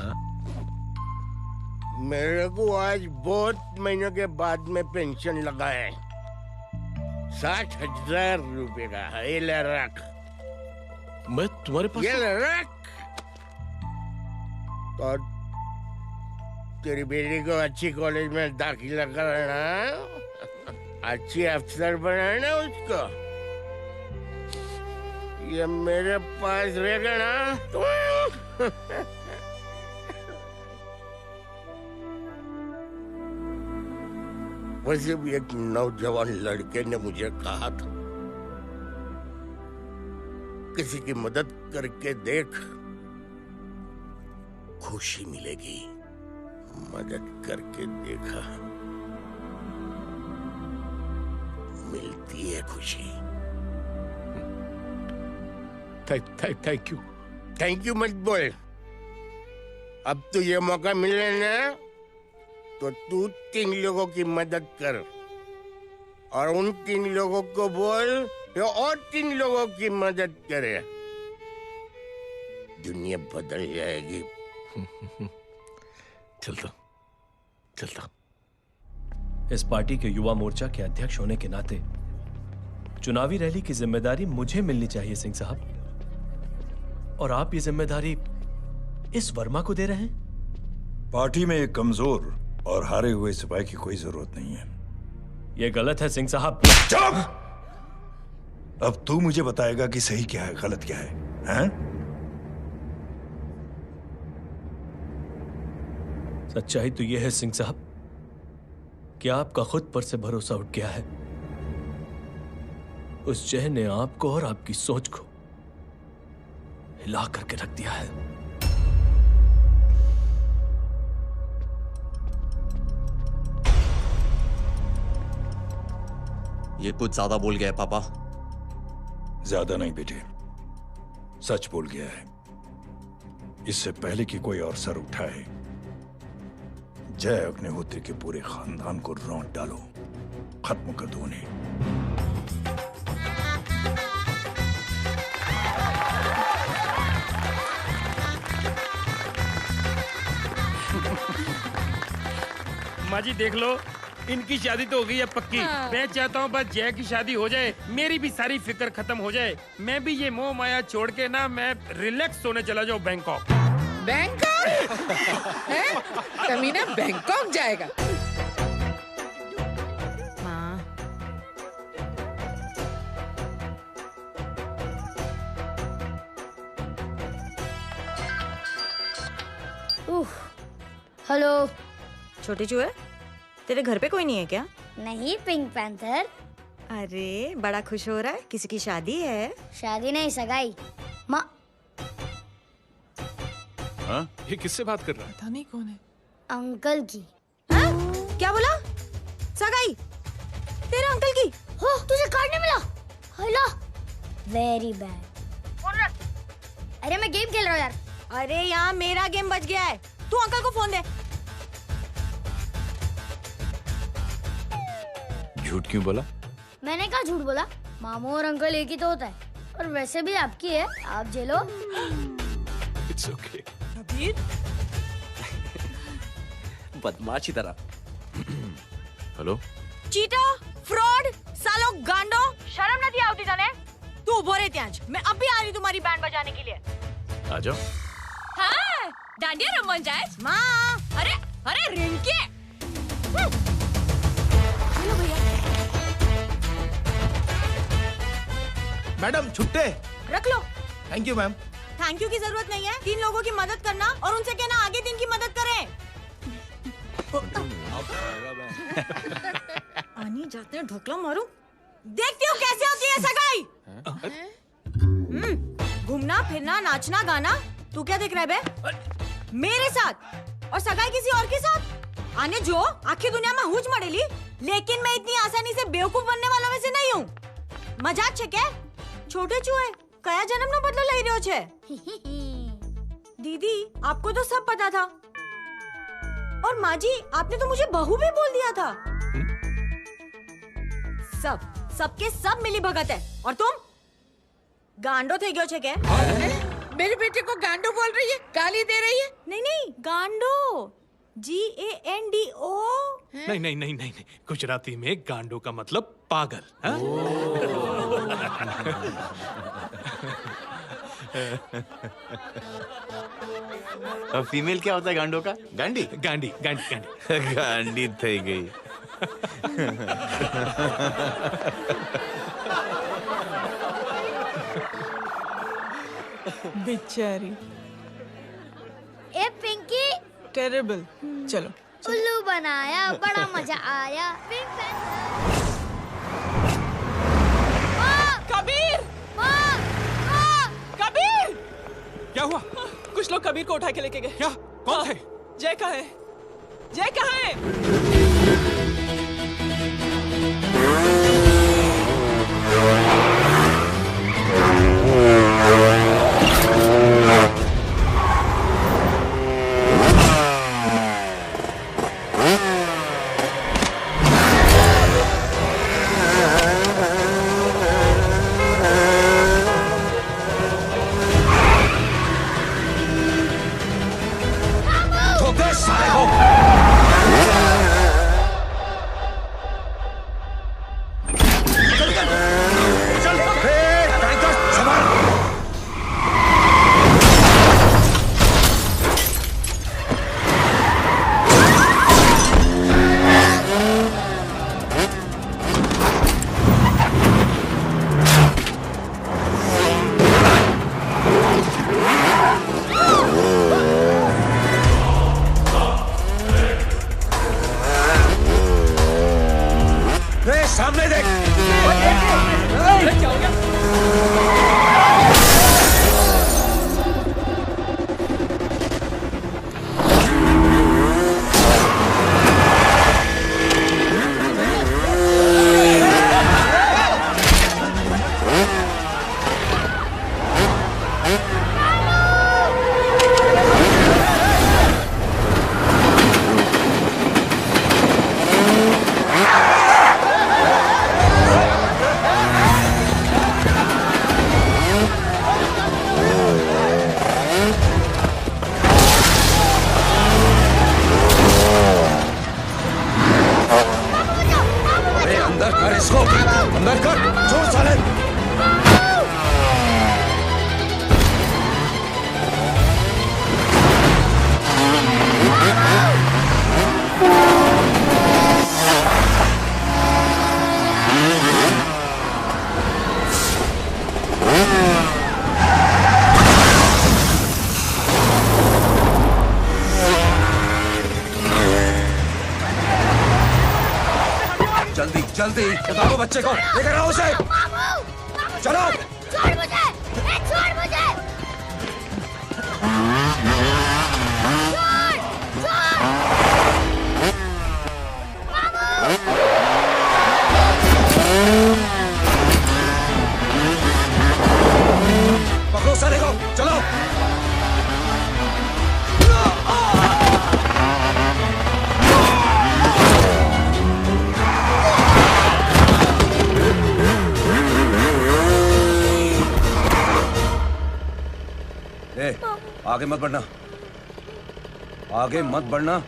मेरे को आज बहुत महीनों के बाद में पेंशन लगा है। 60,000 रुपए का। ये ले रख। मैं तुम्हारे पास? ये ले रख। और तेरी बेटी को अच्छी कॉलेज में दाखिला कराना, अच्छी अफसर बनाना उसको। ये मेरे पास रहेगा ना तो वैसे भी एक नौजवान लड़के ने मुझे कहा था, किसी की मदद करके देख, खुशी मिलेगी। मदद करके देखा, मिलती है खुशी। थैंक यू मत बोल। अब तो ये मौका मिले ना, तो तू 3 लोगों की मदद कर, और उन 3 लोगों को बोल जो और 3 लोगों की मदद करे। दुनिया बदल जाएगी। चलता। इस पार्टी के युवा मोर्चा के अध्यक्ष होने के नाते चुनावी रैली की जिम्मेदारी मुझे मिलनी चाहिए सिंह साहब, और आप ये जिम्मेदारी इस वर्मा को दे रहे हैं। पार्टी में एक कमजोर और हारे हुए सिपाही की कोई जरूरत नहीं है। ये गलत है सिंह साहब। चुप! अब तू मुझे बताएगा कि सही क्या है, गलत क्या है, हैं? सच्चाई तो यह है सिंह साहब कि आपका खुद पर से भरोसा उठ गया है। उस जय ने आपको और आपकी सोच को हिला करके रख दिया है। ये कुछ ज्यादा बोल गया है पापा। ज्यादा नहीं बेटे, सच बोल गया है। इससे पहले कि कोई और सर उठाए, जय अग्निहोत्री के पूरे खानदान को रौंद डालो, खत्म कर दो उन्हें। माँ जी देख लो, इनकी शादी तो हो गई है पक्की। मैं चाहता हूँ बस जय की शादी हो जाए, मेरी भी सारी फिक्र खत्म हो जाए। मैं भी ये मोह माया छोड़ के ना, मैं रिलैक्स होने चला जाऊँ बैंकॉक। बैंकॉक? तमीना बैंकॉक जाएगा? हेलो। छोटे चूहे, तेरे घर पे कोई नहीं है क्या? नहीं, पिंक पैंथर। अरे बड़ा खुश हो रहा है, किसी की शादी है? शादी नहीं, सगाई। माँ, हाँ? ये किससे बात कर रहा है? पता नहीं कौन है। अंकल की। हाँ? क्या बोला? सगाई? तेरे अंकल की? हो, तुझे कार्ड नहीं मिला? Hello, very bad. अरे मैं गेम खेल रहा हूँ यार। अरे यहाँ मेरा गेम बच गया है, तू अंकल को फोन दे। झूठ क्यों बोला? मैंने कहा झूठ बोला? मामू और अंकल एक ही तो होता है, और वैसे भी आपकी है, आप झेलो। It's okay. बदमाशी तरह। हेलो, चीटा, फ्रॉड, सालो गांडो, शर्म नहीं आती तने? तू बोरे त्यांज, मैं अब भी आ रही तुम्हारी बैंड बजाने के लिए। आ जाओ। हाँ, डांडिया रमन जाए। माँ, अरे रिंकी। हेलो भैया। मैडम छुट्टे रख लो। Thank you ma'am. Thank you की जरूरत नहीं है, 3 लोगों की मदद करना और उनसे कहना आगे 3 की मदद करें। आनी जाते हैं, ढोकला मारूं। देखती हूँ कैसे होती है सगाई। घूमना फिरना नाचना गाना, तू क्या देख रहा है बे? मेरे साथ और सगाई किसी और के साथ? आने जो आखिर दुनिया में हुज मड़ेली, लेकिन मैं इतनी आसानी से बेवकूफ बनने वालों में से नहीं हूँ। मजाक छे क्या? छोटे चूहे कया जन्म नो बदलो लई रह्यो छे? दीदी आपको तो सब पता था। और माँ जी, आपने तो मुझे बहू भी बोल दिया था। सबके सब मिली भगत है। और तुम गांडो थे गयो छे के? मेरे बेटे को गांडो बोल रही है, गाली दे रही है। नहीं, गांडो, GANDO। नहीं नहीं नहीं नहीं नहीं, गुजराती में गांडो का मतलब पागल। हाँ? अब फीमेल क्या होता है गांडो का? गांडी गांडी गांडी गांडी गांडी थई गई। बेचारी। ए पिंकी, टेरेबल। चलो उल्लू बनाया, बड़ा मजा आया। कबीर! कबीर! क्या हुआ? कुछ लोग कबीर को उठा के लेके गए। क्या? कौन थे? जय कहाँ है? जय कहाँ है? सामने देख। क्या हो गया? अंदर कर, छोड़ साले। जल्दी जल्दी बताओ बच्चे को, लेकर आओ उसे। चलो। छोड़ मुझे, छोड़ मुझे। पकड़ो साले को, चलो। आगे मत बढ़ना, आगे मत बढ़ना,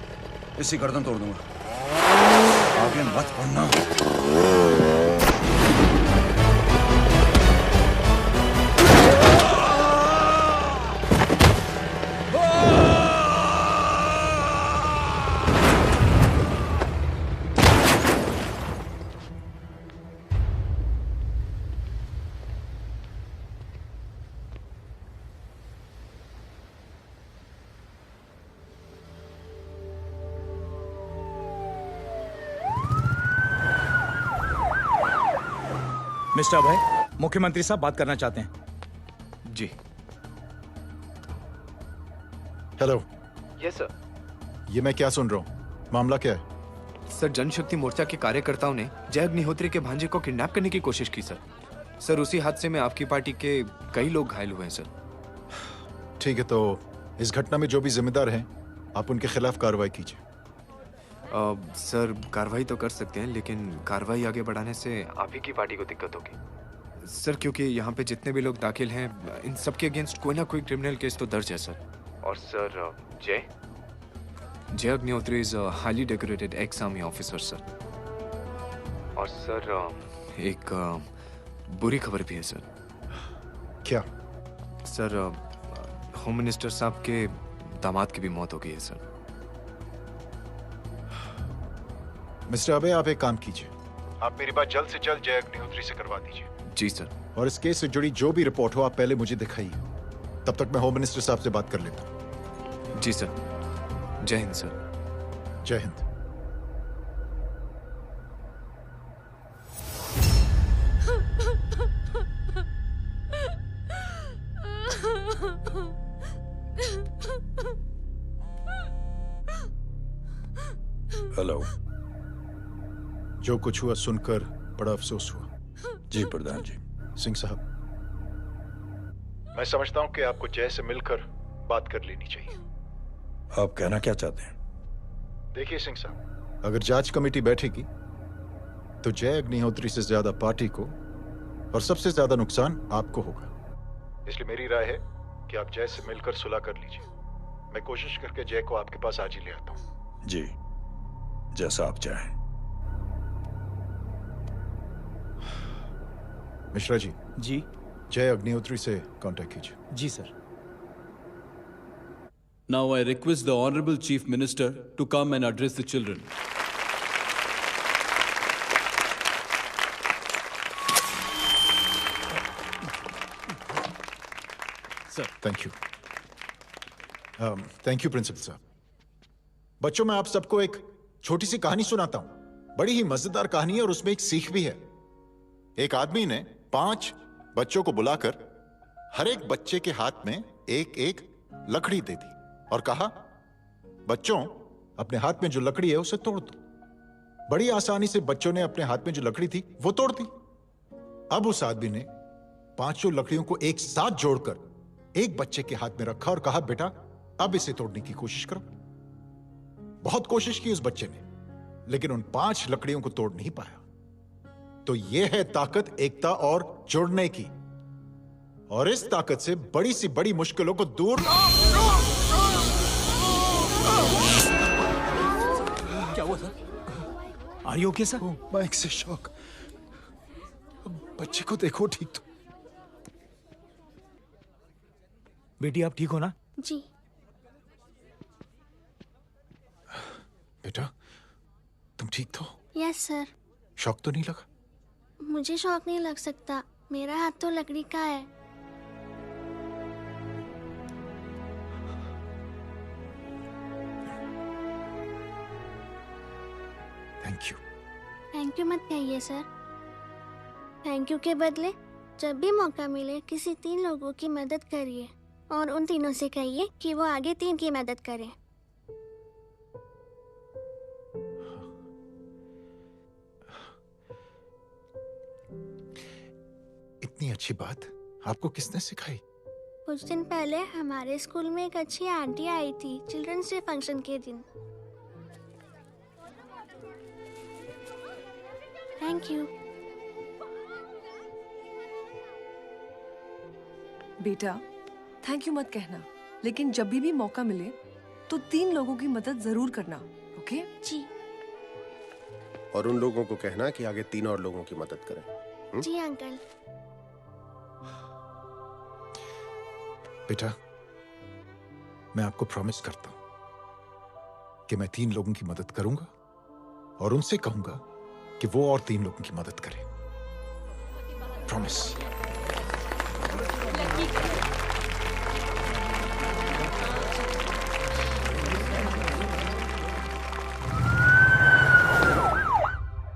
इसी गर्दन तोड़ दूंगा। आगे मत बढ़ना। मिस्टर अभय, मुख्यमंत्री साहब बात करना चाहते हैं। जी। हेलो। Yes sir. ये मैं क्या सुन रहा हूँ? मामला क्या है? सर, जनशक्ति मोर्चा के कार्यकर्ताओं ने जय अग्निहोत्री के भांजे को किडनैप करने की कोशिश की सर। सर, उसी हादसे में आपकी पार्टी के कई लोग घायल हुए हैं सर। ठीक है, तो इस घटना में जो भी जिम्मेदार हैं, आप उनके खिलाफ कार्रवाई कीजिए। सर कार्रवाई तो कर सकते हैं, लेकिन कार्रवाई आगे बढ़ाने से आप ही की पार्टी को दिक्कत होगी सर, क्योंकि यहाँ पे जितने भी लोग दाखिल हैं इन सब के अगेंस्ट कोई ना कोई क्रिमिनल केस तो दर्ज है सर। और सर जय Agnihotri is highly decorated ex army officer sir. और सर एक बुरी खबर भी है सर। क्या? सर होम मिनिस्टर साहब के दामाद की भी मौत हो गई है सर। मिस्टर अबे, आप एक काम कीजिए, आप मेरी बात जल्द से जल्द जय अग्निहोत्री से करवा दीजिए। जी सर। और इस केस से जुड़ी जो भी रिपोर्ट हो आप पहले मुझे दिखाइए, तब तक मैं होम मिनिस्टर साहब से बात कर लेता हूँ। जी सर। जय हिंद सर। जय हिंद। हेलो। जो कुछ हुआ सुनकर बड़ा अफसोस हुआ। जी प्रधान जी। सिंह साहब, मैं समझता हूं कि आपको जय से मिलकर बात कर लेनी चाहिए। आप कहना क्या चाहते हैं? देखिए सिंह साहब, अगर जांच कमेटी बैठेगी तो जय अग्निहोत्री से ज्यादा पार्टी को और सबसे ज्यादा नुकसान आपको होगा। इसलिए मेरी राय है कि आप जय से मिलकर सुलह कर लीजिए। मैं कोशिश करके जय को आपके पास आज ही ले आता हूं। जी, जैसा आप चाहें। मिश्रा जी। जी। जय अग्निहोत्री से कांटेक्ट कीजिए। जी sir. Now I request the Honorable Chief Minister to come and address the children. Sir. Thank you. Thank you principal साहब। बच्चों, मैं आप सबको एक छोटी सी कहानी सुनाता हूं। बड़ी ही मजेदार कहानी है और उसमें एक सीख भी है। एक आदमी ने 5 बच्चों को बुलाकर हर एक बच्चे के हाथ में एक एक लकड़ी दे दी और कहा, बच्चों अपने हाथ में जो लकड़ी है उसे तोड़ दो। बड़ी आसानी से बच्चों ने अपने हाथ में जो लकड़ी थी वो तोड़ दी। अब उस आदमी ने 5 लकड़ियों को एक साथ जोड़कर एक बच्चे के हाथ में रखा और कहा, बेटा अब इसे तोड़ने की कोशिश करो। बहुत कोशिश की उस बच्चे ने, लेकिन उन 5 लकड़ियों को तोड़ नहीं पाया। तो यह है ताकत एकता और जुड़ने की। और इस ताकत से बड़ी सी बड़ी मुश्किलों को दूर। क्या हुआ sir? Are you okay sir? Mike से शॉक। बच्चे को देखो ठीक तो। बेटी आप ठीक हो ना? जी। बेटा तुम ठीक तो? Yes sir. शॉक तो नहीं लगा? मुझे शौक नहीं लग सकता, मेरा हाथ तो लकड़ी का है। Thank you. थैंक यू मत कहिए सर। थैंक यू के बदले जब भी मौका मिले किसी 3 लोगों की मदद करिए और उन तीनों से कहिए कि वो आगे 3 की मदद करें। इतनी अच्छी बात आपको किसने सिखाई? कुछ दिन पहले हमारे स्कूल में एक अच्छी आंटी आई थी चिल्ड्रंस डे फंक्शन के दिन। Thank you. बेटा थैंक यू मत कहना, लेकिन जब भी मौका मिले तो 3 लोगों की मदद जरूर करना, ओके? जी। और उन लोगों को कहना कि आगे 3 और लोगों की मदद करें। जी अंकल। बेटा मैं आपको प्रॉमिस करता हूं कि मैं 3 लोगों की मदद करूंगा और उनसे कहूंगा कि वो और 3 लोगों की मदद करें। प्रॉमिस।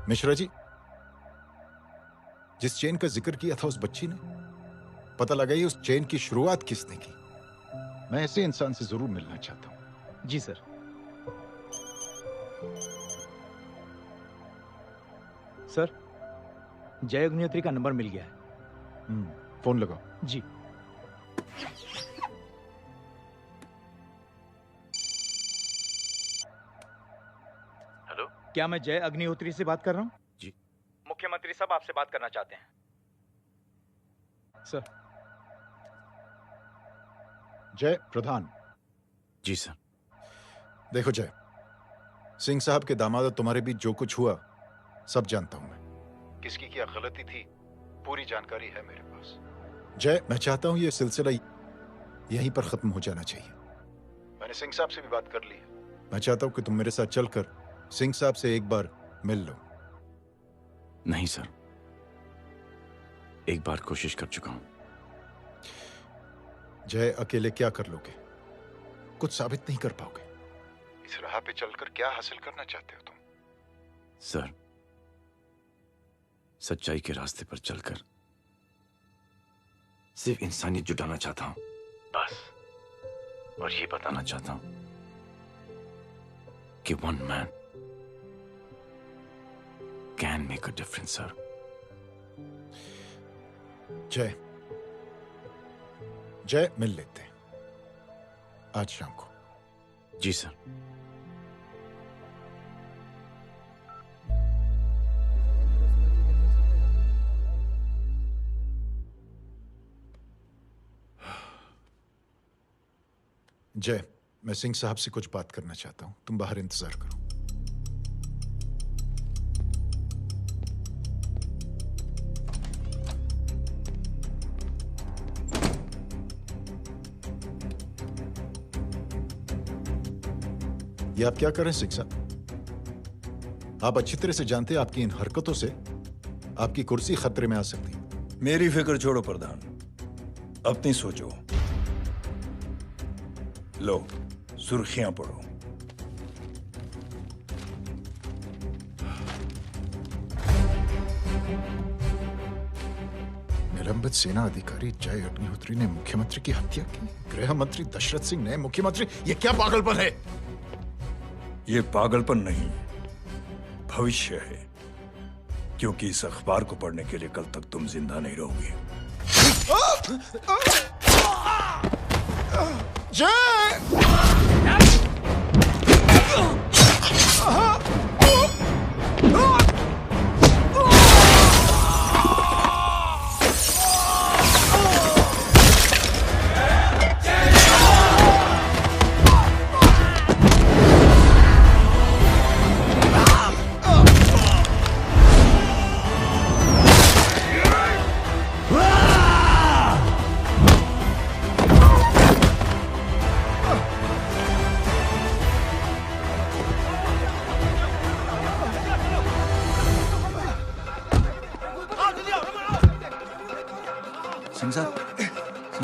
मिश्रा जी, जिस चेन का जिक्र किया था उस बच्ची ने, पता लगाइए उस चेन की शुरुआत किसने की। मैं ऐसे इंसान से जरूर मिलना चाहता हूं। जी सर। सर जय अग्निहोत्री का नंबर मिल गया है। फोन लगाओ। जी। क्या मैं जय अग्निहोत्री से बात कर रहा हूँ? जी। मुख्यमंत्री साहब आपसे बात करना चाहते हैं। सर। जय प्रधान। जी सर। देखो जय, सिंह साहब के दामाद तुम्हारे बीच जो कुछ हुआ सब जानता हूं मैं। किसकी क्या गलती थी पूरी जानकारी है मेरे पास। जय, मैं चाहता हूं ये सिलसिला यहीं पर खत्म हो जाना चाहिए। मैंने सिंह साहब से भी बात कर ली है। मैं चाहता हूं कि तुम मेरे साथ चलकर सिंह साहब से एक बार मिल लो। नहीं सर, एक बार कोशिश कर चुका हूं। जय, अकेले क्या कर लोगे? कुछ साबित नहीं कर पाओगे। इस राह पे चलकर क्या हासिल करना चाहते हो तुम? सर, सच्चाई के रास्ते पर चलकर सिर्फ इंसानियत जुटाना चाहता हूं, बस। और ये बताना चाहता हूं कि one man can make a difference sir. जय, जय, मिल लेते हैं आज शाम को। जी सर। जय, मैं सिंह साहब से कुछ बात करना चाहता हूं, तुम बाहर इंतजार करो। ये आप क्या कर रहे हैं सिंह साहब? आप अच्छी तरह से जानते हैं आपकी इन हरकतों से आपकी कुर्सी खतरे में आ सकती है। मेरी फिक्र छोड़ो प्रधान, अपनी सोचो। लो, सुर्खियां पढ़ो। निलंबित सेना अधिकारी जय अग्निहोत्री ने मुख्यमंत्री की हत्या की। गृह मंत्री दशरथ सिंह ने मुख्यमंत्री, ये क्या पागलपन है? ये पागलपन नहीं, भविष्य है, क्योंकि इस अखबार को पढ़ने के लिए कल तक तुम जिंदा नहीं रहोगे।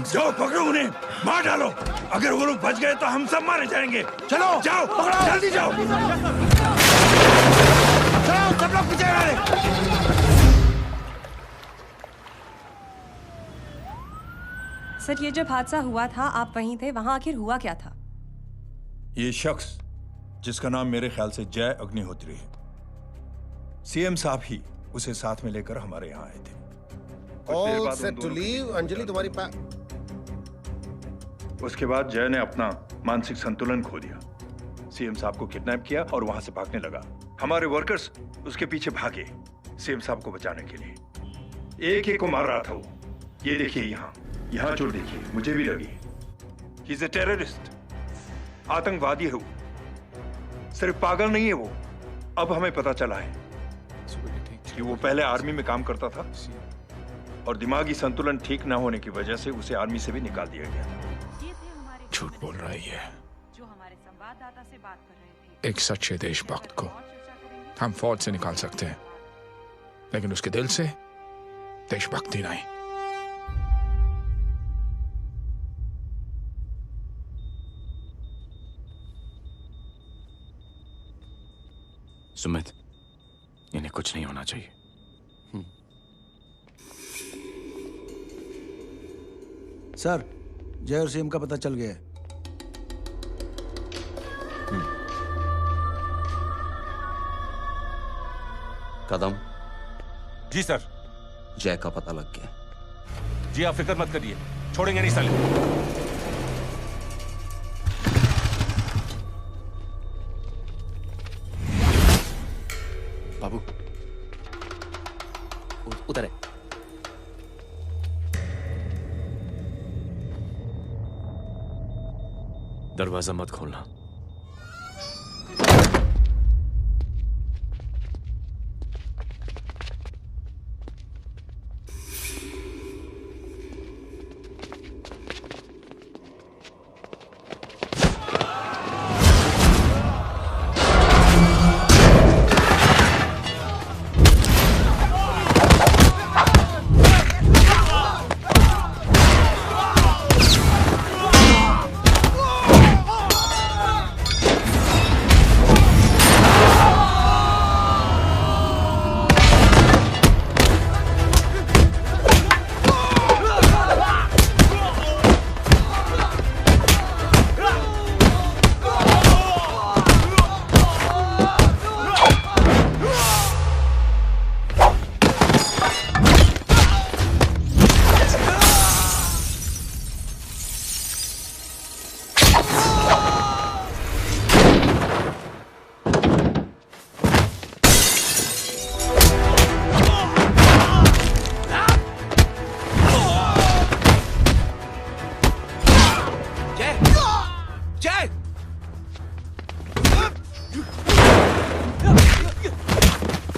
जाओ पकड़ो उन्हें, मार डालो। अगर वो लोग बच गए तो हम सब मारे जाएंगे। चलो जाओ, पकड़ो, जल्दी जाओ। चलो सब लोग पीछे वाले। सर, ये जब हादसा हुआ था आप वहीं थे, वहां आखिर हुआ क्या था? ये शख्स जिसका नाम मेरे ख्याल से जय अग्निहोत्री है, सीएम साहब ही उसे साथ में लेकर हमारे यहाँ आए थे। All set to leave, Anjali तुम्हारी उसके बाद जय ने अपना मानसिक संतुलन खो दिया, सीएम साहब को किडनैप किया और वहां से भागने लगा। हमारे वर्कर्स उसके पीछे भागे सीएम साहब को बचाने के लिए। एक एक को मार रहा था वो। ये देखिए यहाँ चोट देखिए, मुझे भी लगी। ही इज अ टेररिस्ट, आतंकवादी है वो, सिर्फ पागल नहीं है वो। अब हमें पता चला है कि वो पहले आर्मी में काम करता था और दिमागी संतुलन ठीक न होने की वजह से उसे आर्मी से भी निकाल दिया गया था। झूठ बोल रही है। जो हमारे संवाददाता से बात कर रहे थे। एक सच्चे देशभक्त को हम फौज से निकाल सकते हैं, लेकिन उसके दिल से देशभक्ति नहीं। सुमित, इन्हें कुछ नहीं होना चाहिए। सर, जय और सीएम का पता चल गया है। कदम। जी सर। जय का पता लग गया। जी आप फिक्र मत करिए, छोड़ेंगे नहीं साले। दरवाजा मत खोलना।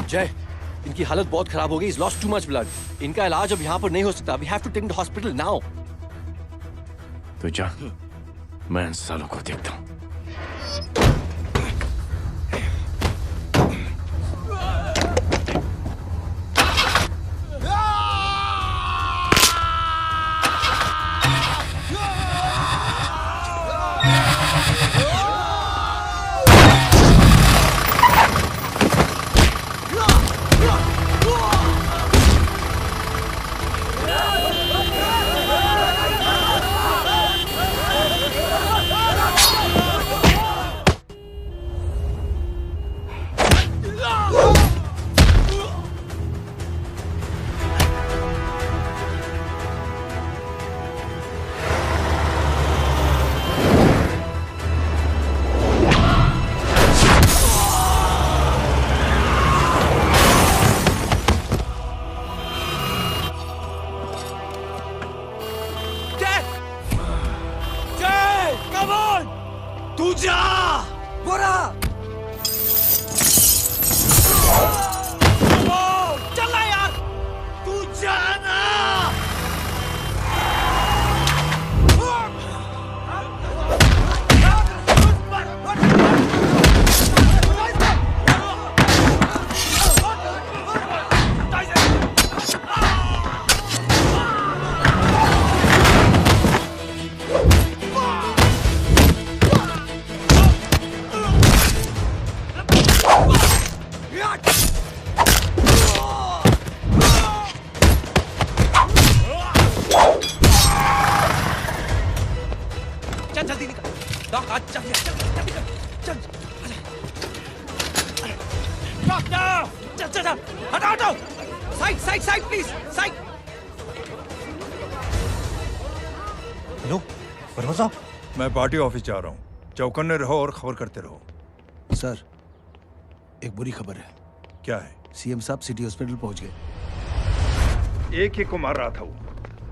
जय, इनकी हालत बहुत खराब हो गई। He's lost too much blood. इनका इलाज अब यहाँ पर नहीं हो सकता। We have to take him to hospital now. तो जा, मैं इन सालों को देखता हूँ। मैं पार्टी ऑफिस जा रहा हूँ। चौकन्ने रहो और खबर करते रहो। सर, एक बुरी खबर है। क्या है? सीएम साहब सिटी हॉस्पिटल पहुंच गए। एक को मार रहा था वो।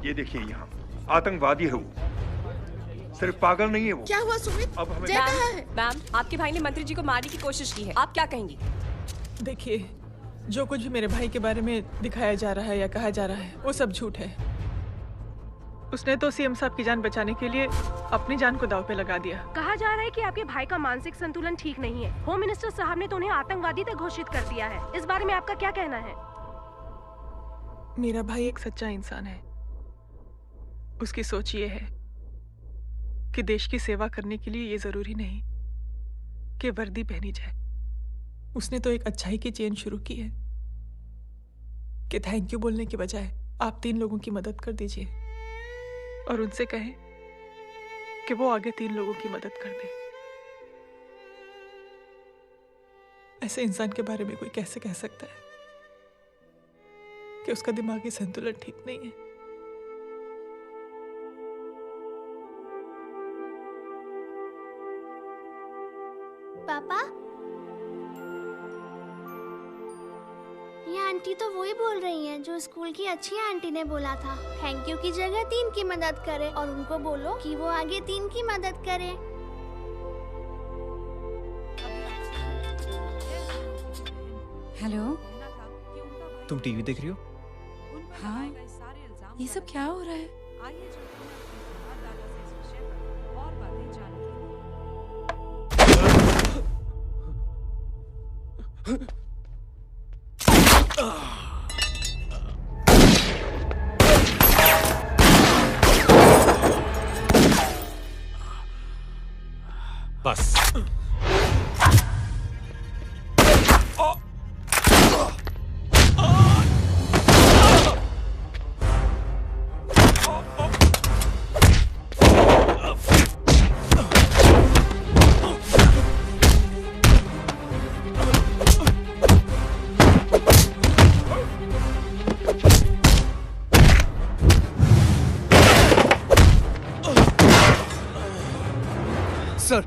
ये देखिए यहाँ आतंकवादी है वो। सिर्फ पागल नहीं है वो। क्या हुआ सुमित? अब हमें मैम, आपके भाई ने मंत्री जी को मारने की कोशिश की है। आप क्या कहेंगी? देखिए, जो कुछ भी मेरे भाई के बारे में दिखाया जा रहा है या कहा जा रहा है वो सब झूठ है। उसने तो सीएम साहब की जान बचाने के लिए अपनी जान को दांव पे लगा दिया। कहा जा रहा है कि आपके भाई का मानसिक संतुलन ठीक नहीं है। होम मिनिस्टर साहब ने तो उन्हें आतंकवादी तक घोषित कर दिया है। इस बारे में आपका क्या कहना है? मेरा भाई एक सच्चा इंसान है। उसकी सोच ये है कि देश की सेवा करने के लिए ये जरूरी नहीं कि वर्दी पहनी जाए। उसने तो एक अच्छाई की चेन शुरू की है कि थैंक यू बोलने के बजाय आप 3 लोगों की मदद कर दीजिए और उनसे कहें कि वो आगे 3 लोगों की मदद कर दे। ऐसे इंसान के बारे में कोई कैसे कह सकता है कि उसका दिमागी संतुलन ठीक नहीं है? पापा, ये आंटी तो वही बोल रही हैं जो स्कूल की अच्छी आंटी ने बोला था। थैंक यू की जगह 3 की मदद करे और उनको बोलो कि वो आगे 3 की मदद करे। हेलो। तुम टीवी देख रही हो? हाँ, ये सब क्या हो रहा है? बस। सर,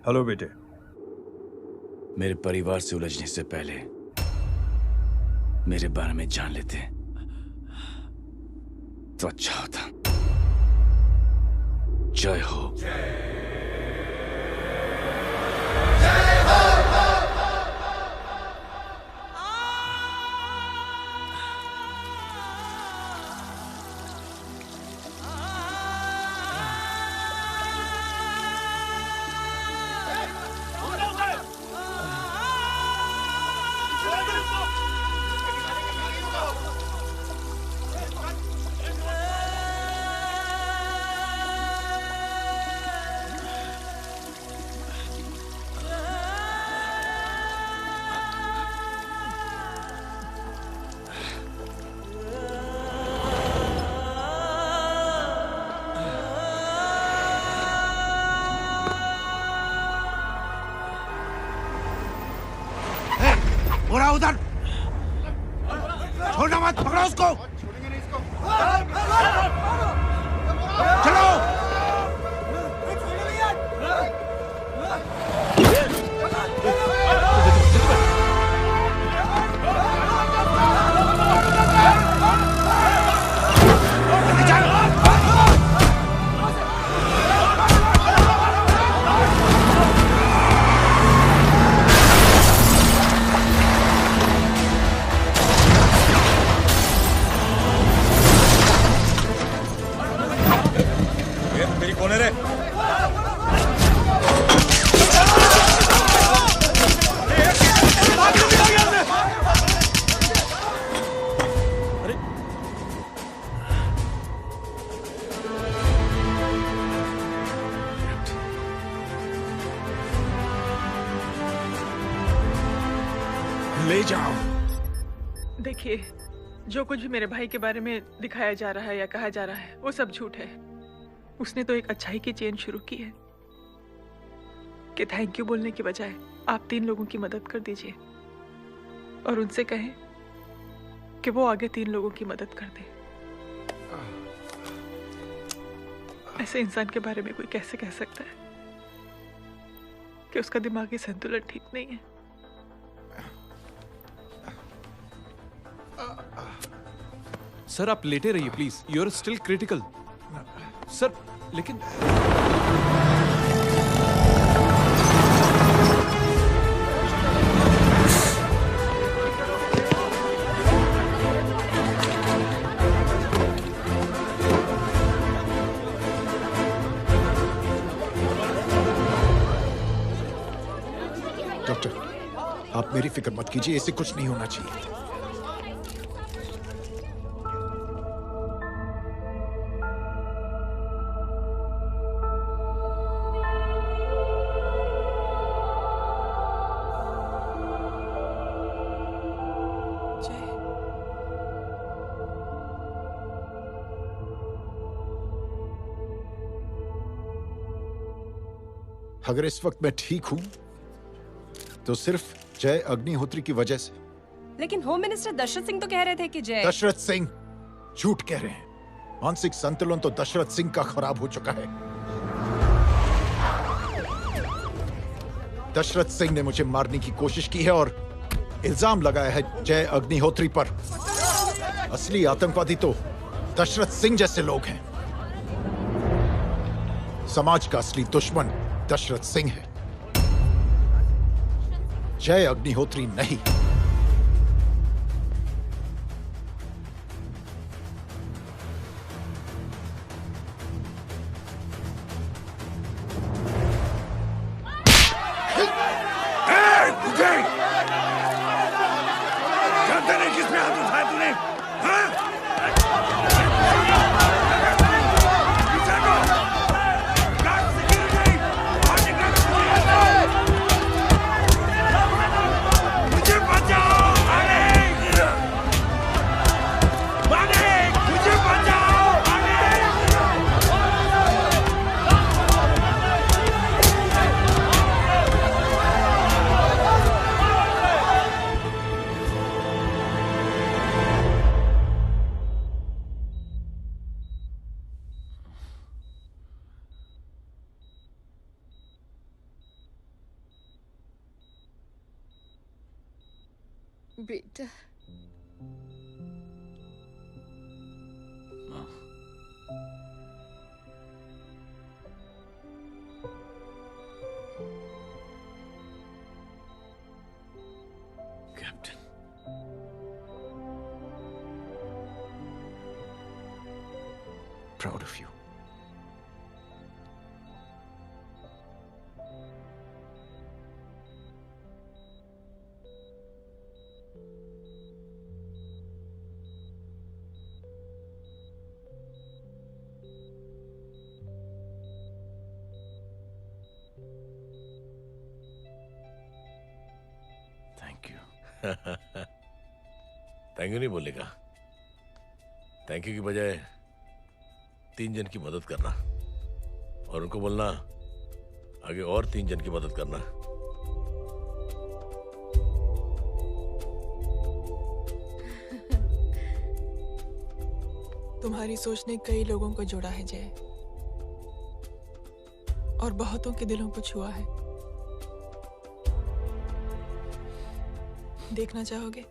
हेलो बेटे। मेरे परिवार से उलझने से पहले मेरे बारे में जान लेते तो अच्छा होता। जय हो। बोरा उधर, छोड़ना मत, पकड़ो उसको। चलो। ले जाओ। देखिए, जो कुछ भी मेरे भाई के बारे में दिखाया जा रहा है या कहा जा रहा है वो सब झूठ है। उसने तो एक अच्छाई की चेन शुरू की है कि थैंक यू बोलने के बजाय आप 3 लोगों की मदद कर दीजिए और उनसे कहें कि वो आगे 3 लोगों की मदद कर दे। ऐसे इंसान के बारे में कोई कैसे कह सकता है कि उसका दिमागी संतुलन ठीक नहीं है? सर आप लेटे रहिए please, you are still critical. Sir लेकिन डॉक्टर, आप मेरी फिक्र मत कीजिए, इससे कुछ नहीं होना चाहिए। अगर इस वक्त मैं ठीक हूं तो सिर्फ जय अग्निहोत्री की वजह से। लेकिन होम मिनिस्टर दशरथ सिंह तो कह रहे थे कि जय। दशरथ सिंह झूठ कह रहे हैं। मानसिक संतुलन तो दशरथ सिंह का खराब हो चुका है। दशरथ सिंह ने मुझे मारने की कोशिश की है और इल्जाम लगाया है जय अग्निहोत्री पर। असली आतंकवादी तो दशरथ सिंह जैसे लोग हैं। समाज का असली दुश्मन दशरथ सिंह है, जय अग्निहोत्री नहीं। जानते नहीं किसमें हाथ उठाया तूने? बेटा captain, proud of you. Thank you. Thank you नहीं बोलेगा। थैंक यू की बजाय 3 जन की मदद करना और उनको बोलना आगे और 3 जन की मदद करना। तुम्हारी सोच ने कई लोगों को जोड़ा है जय, और बहुतों के दिलों को छुआ है। देखना चाहोगे?